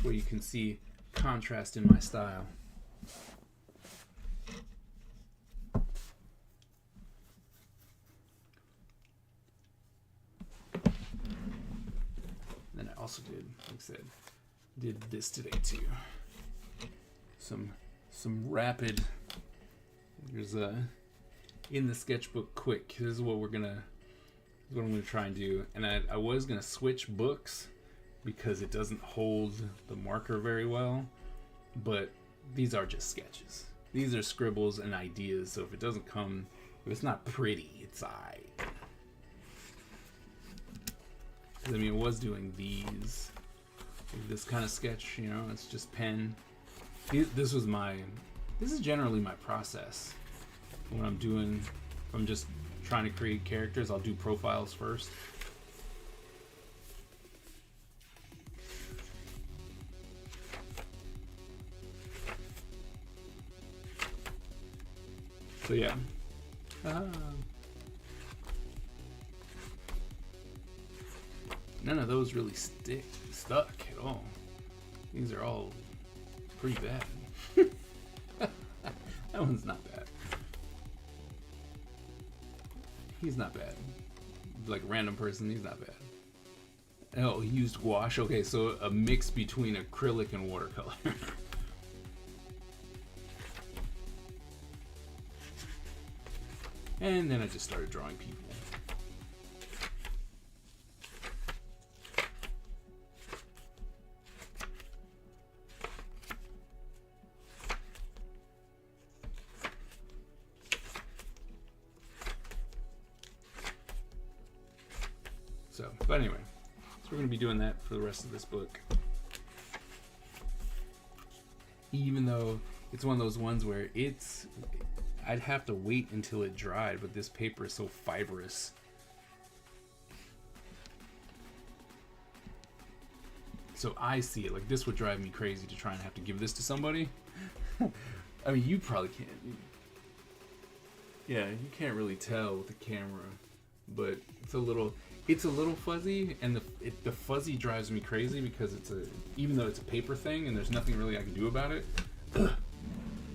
S1: Where you can see contrast in my style. Then I also did, like I said, did this today too. Some rapid. There's in the sketchbook quick. This is what I'm gonna try and do. And I was gonna switch books because it doesn't hold the marker very well, but these are just sketches. These are scribbles and ideas, so if it's not pretty, it's alright. I mean, I was doing these, like this kind of sketch, you know, it's just pen. This is generally my process. When if I'm just trying to create characters, I'll do profiles first. So yeah. None of those really stuck at all. These are all pretty bad. That one's not bad. He's not bad. Like a random person, he's not bad. Oh, he used gouache. Okay, so a mix between acrylic and watercolor. And then I just started drawing people. But anyway, so we're going to be doing that for the rest of this book. Even though it's one of those ones where I'd have to wait until it dried, but this paper is so fibrous. So I see it. Like, this would drive me crazy to try and have to give this to somebody. I mean, you probably can't. Yeah, you can't really tell with the camera, but it's a little fuzzy, and the fuzzy drives me crazy because even though it's a paper thing and there's nothing really I can do about it,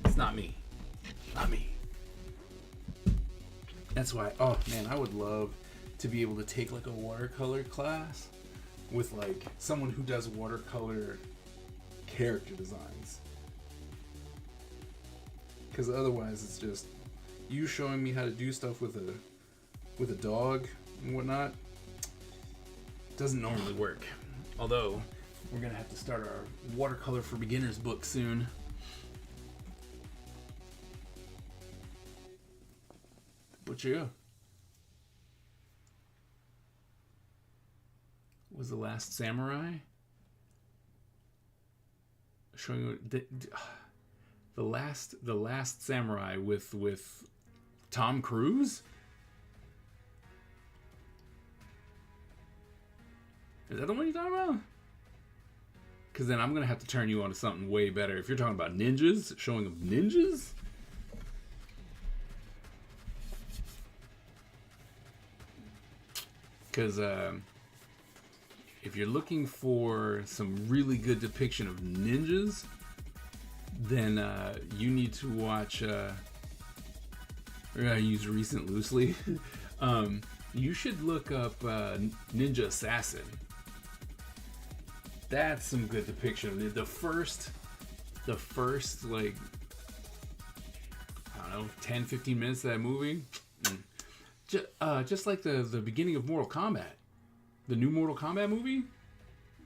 S1: it's not me. Not me. That's why, oh man, I would love to be able to take like a watercolor class with like someone who does watercolor character designs. Because otherwise it's just you showing me how to do stuff with a dog and whatnot. Doesn't normally work. Although we're gonna have to start our watercolor for beginners book soon. But yeah, was The Last Samurai showing the last Samurai with Tom Cruise? Is that the one you're talking about? Because then I'm going to have to turn you on to something way better. If you're talking about ninjas, showing of ninjas? Because if you're looking for some really good depiction of ninjas, then you need to watch. I use recent loosely. You should look up Ninja Assassin. That's some good depiction. The first like, I don't know, 10-15 minutes of that movie, just like the beginning of Mortal Kombat, the new Mortal Kombat movie.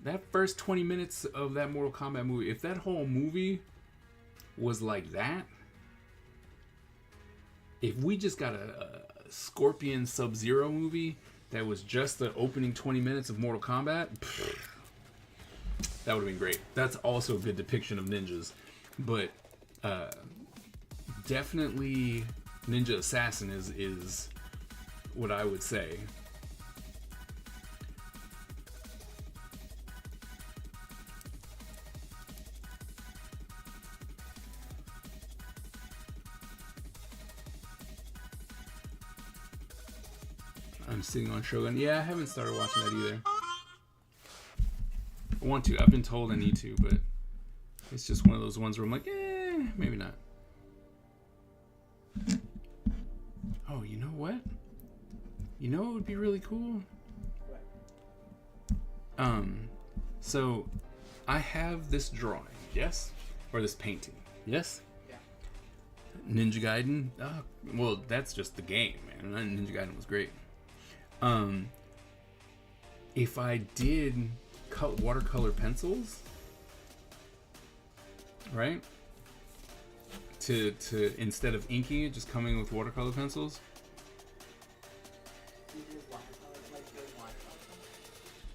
S1: That first 20 minutes of that Mortal Kombat movie, if that whole movie was like that, if we just got a Scorpion Sub-Zero movie that was just the opening 20 minutes of Mortal Kombat, that would have been great. That's also a good depiction of ninjas. But definitely Ninja Assassin is what I would say. I'm sitting on Shogun. Yeah, I haven't started watching that either. I want to. I've been told I need to, but it's just one of those ones where I'm like, maybe not. Oh, you know what? You know what would be really cool? So I have this drawing, yes? Or this painting, yes?
S2: Yeah.
S1: Ninja Gaiden. Well, that's just the game, man. Ninja Gaiden was great. If I did cut watercolor pencils, right? To instead of inking it, just coming with watercolor pencils.
S2: You do watercolor, like your watercolor.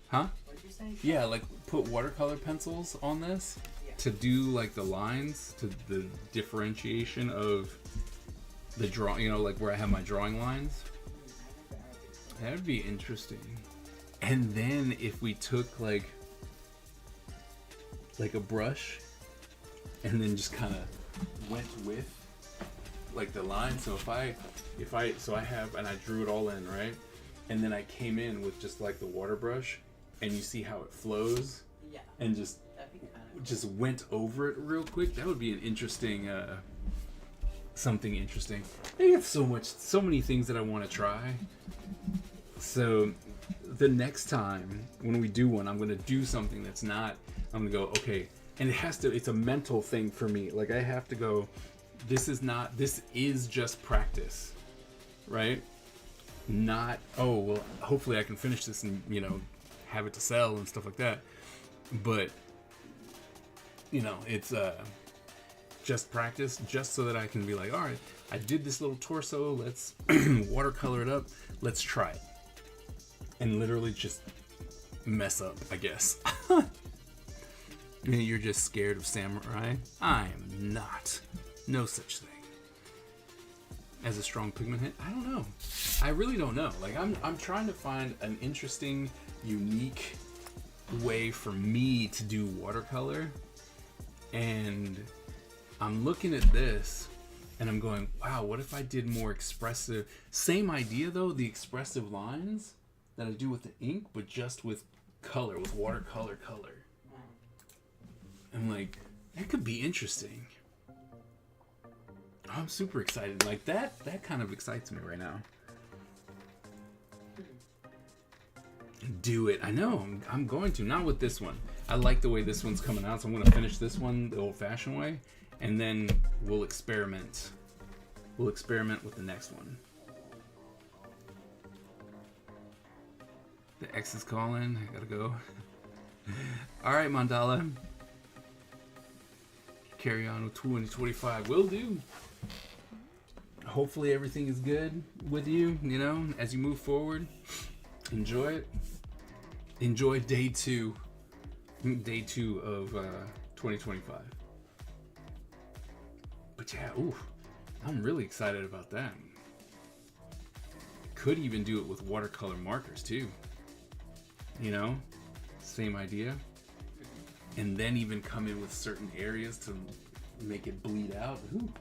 S1: Huh?
S2: What did you say?
S1: Yeah, like put watercolor pencils on this to do like the lines, to the differentiation of the drawing, you know, like where I have my drawing lines. That would be interesting. And then if we took like a brush and then just kind of went with like the line. So I have, and I drew it all in, right? And then I came in with just like the water brush, and you see how it flows.
S2: Yeah.
S1: And just went over it real quick. That would be an interesting, something interesting. I have so many things that I want to try. So the next time when we do one, I'm going to do something that's not, I'm going to go, okay, and it's a mental thing for me. Like I have to go, this is just practice, right? Not, oh, well, hopefully I can finish this and, you know, have it to sell and stuff like that. But, you know, it's just practice, just so that I can be like, all right, I did this little torso, let's watercolor it up, let's try it. And literally just mess up, I guess. You're just scared of samurai? I am not. No such thing. As a strong pigment hit? I don't know. I really don't know. Like I'm trying to find an interesting, unique way for me to do watercolor. And I'm looking at this and I'm going, wow, what if I did more expressive, same idea though, the expressive lines that I do with the ink, but just with color, with watercolor color. I'm like, that could be interesting. I'm super excited. Like that kind of excites me right now. Do it. I know. I'm going to. Not with this one. I like the way this one's coming out, so I'm going to finish this one the old-fashioned way, and then we'll experiment. We'll experiment with the next one. The X is calling. I gotta go. All right, Mandala. Carry on with 2025. Will do. Hopefully everything is good with you, you know, as you move forward. Enjoy it. Enjoy day two of 2025. But yeah, I'm really excited about that. Could even do it with watercolor markers too. You know, same idea. And then even come in with certain areas to make it bleed out. Ooh.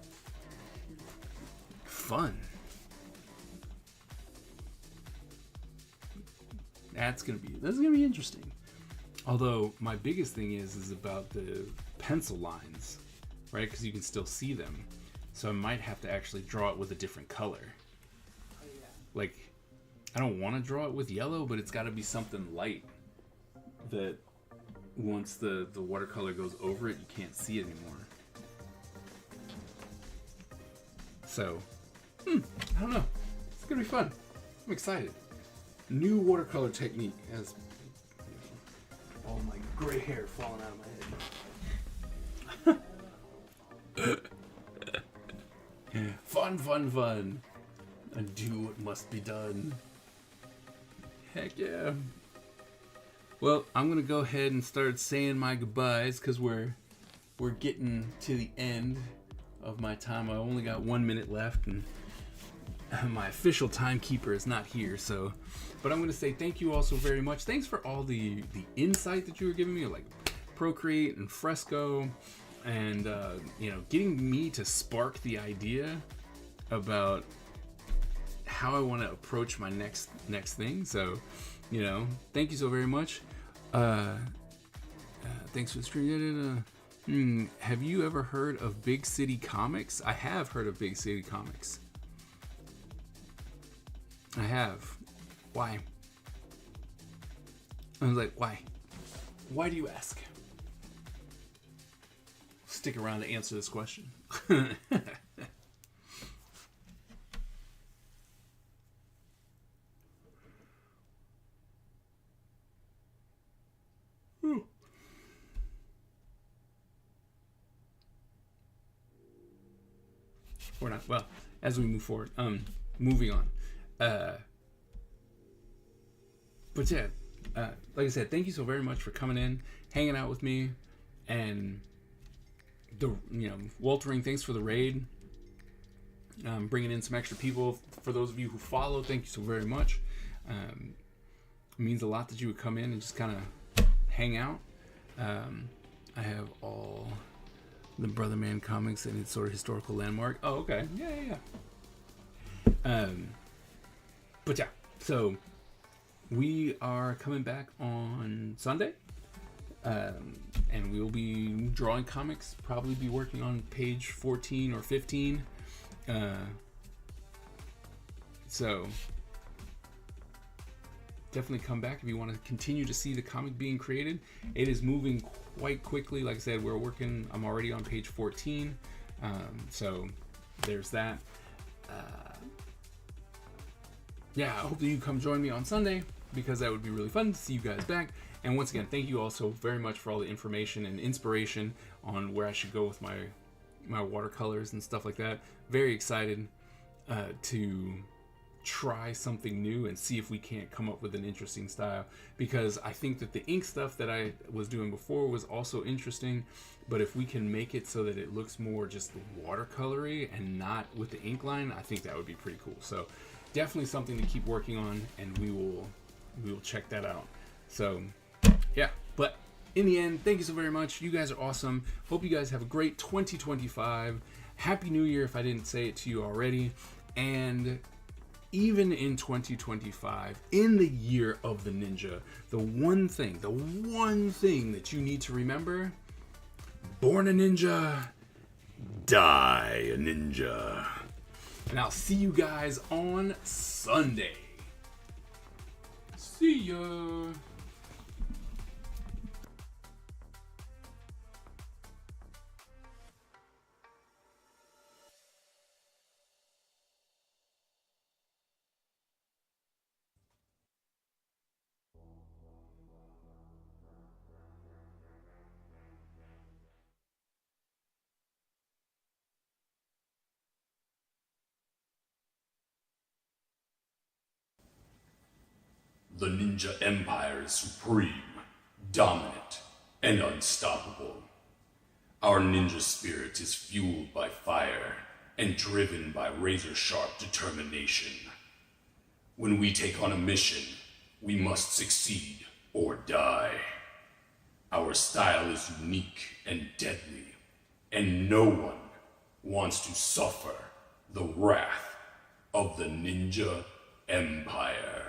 S1: Fun. this is gonna be interesting. Although my biggest thing is about the pencil lines, right? Because you can still see them. So I might have to actually draw it with a different color.
S2: Oh, yeah.
S1: Like, I don't want to draw it with yellow, but it's got to be something light that once the watercolor goes over it, you can't see it anymore. So, I don't know. It's gonna be fun. I'm excited. New watercolor technique as all my gray hair falling out of my head. Fun. And do what must be done. Heck yeah. Well, I'm gonna go ahead and start saying my goodbyes because we're getting to the end of my time. I only got 1 minute left, and my official timekeeper is not here. So, but I'm gonna say thank you all so very much. Thanks for all the insight that you were giving me, like Procreate and Fresco, and getting me to spark the idea about how I want to approach my next thing. So, thank you so very much. Thanks for the stream. Have you ever heard of Big City Comics? I have heard of Big City Comics. I have. Why? I was like, why? Why do you ask? Stick around to answer this question. Or not. Well, as we move forward, moving on. But yeah, like I said, thank you so very much for coming in, hanging out with me, and Waltering. Thanks for the raid. Bringing in some extra people. For those of you who follow, thank you so very much. It means a lot that you would come in and just kind of hang out. I have all the Brother Man comics and its sort of historical landmark. Oh, okay. Yeah. But yeah, so we are coming back on Sunday. And we'll be drawing comics, probably be working on page 14 or 15. So definitely come back if you want to continue to see the comic being created. It is moving quite quickly. Like I said, I'm already on page 14. So there's that. Yeah, I hope that you come join me on Sunday, because that would be really fun to see you guys back. And once again, thank you all so very much for all the information and inspiration on where I should go with my watercolors and stuff like that. Very excited to try something new and see if we can't come up with an interesting style, because I think that the ink stuff that I was doing before was also interesting, but if we can make it so that it looks more just watercolory and not with the ink line, I think that would be pretty cool. So definitely something to keep working on, and we will check that out. So yeah, but in the end, thank you so very much. You guys are awesome. Hope you guys have a great 2025. Happy New Year if I didn't say it to you already. And even in 2025, in the year of the ninja, the one thing that you need to remember: born a ninja, die a ninja. And I'll see you guys on Sunday. See ya.
S5: The Ninja Empire is supreme, dominant, and unstoppable. Our ninja spirit is fueled by fire and driven by razor-sharp determination. When we take on a mission, we must succeed or die. Our style is unique and deadly, and no one wants to suffer the wrath of the Ninja Empire.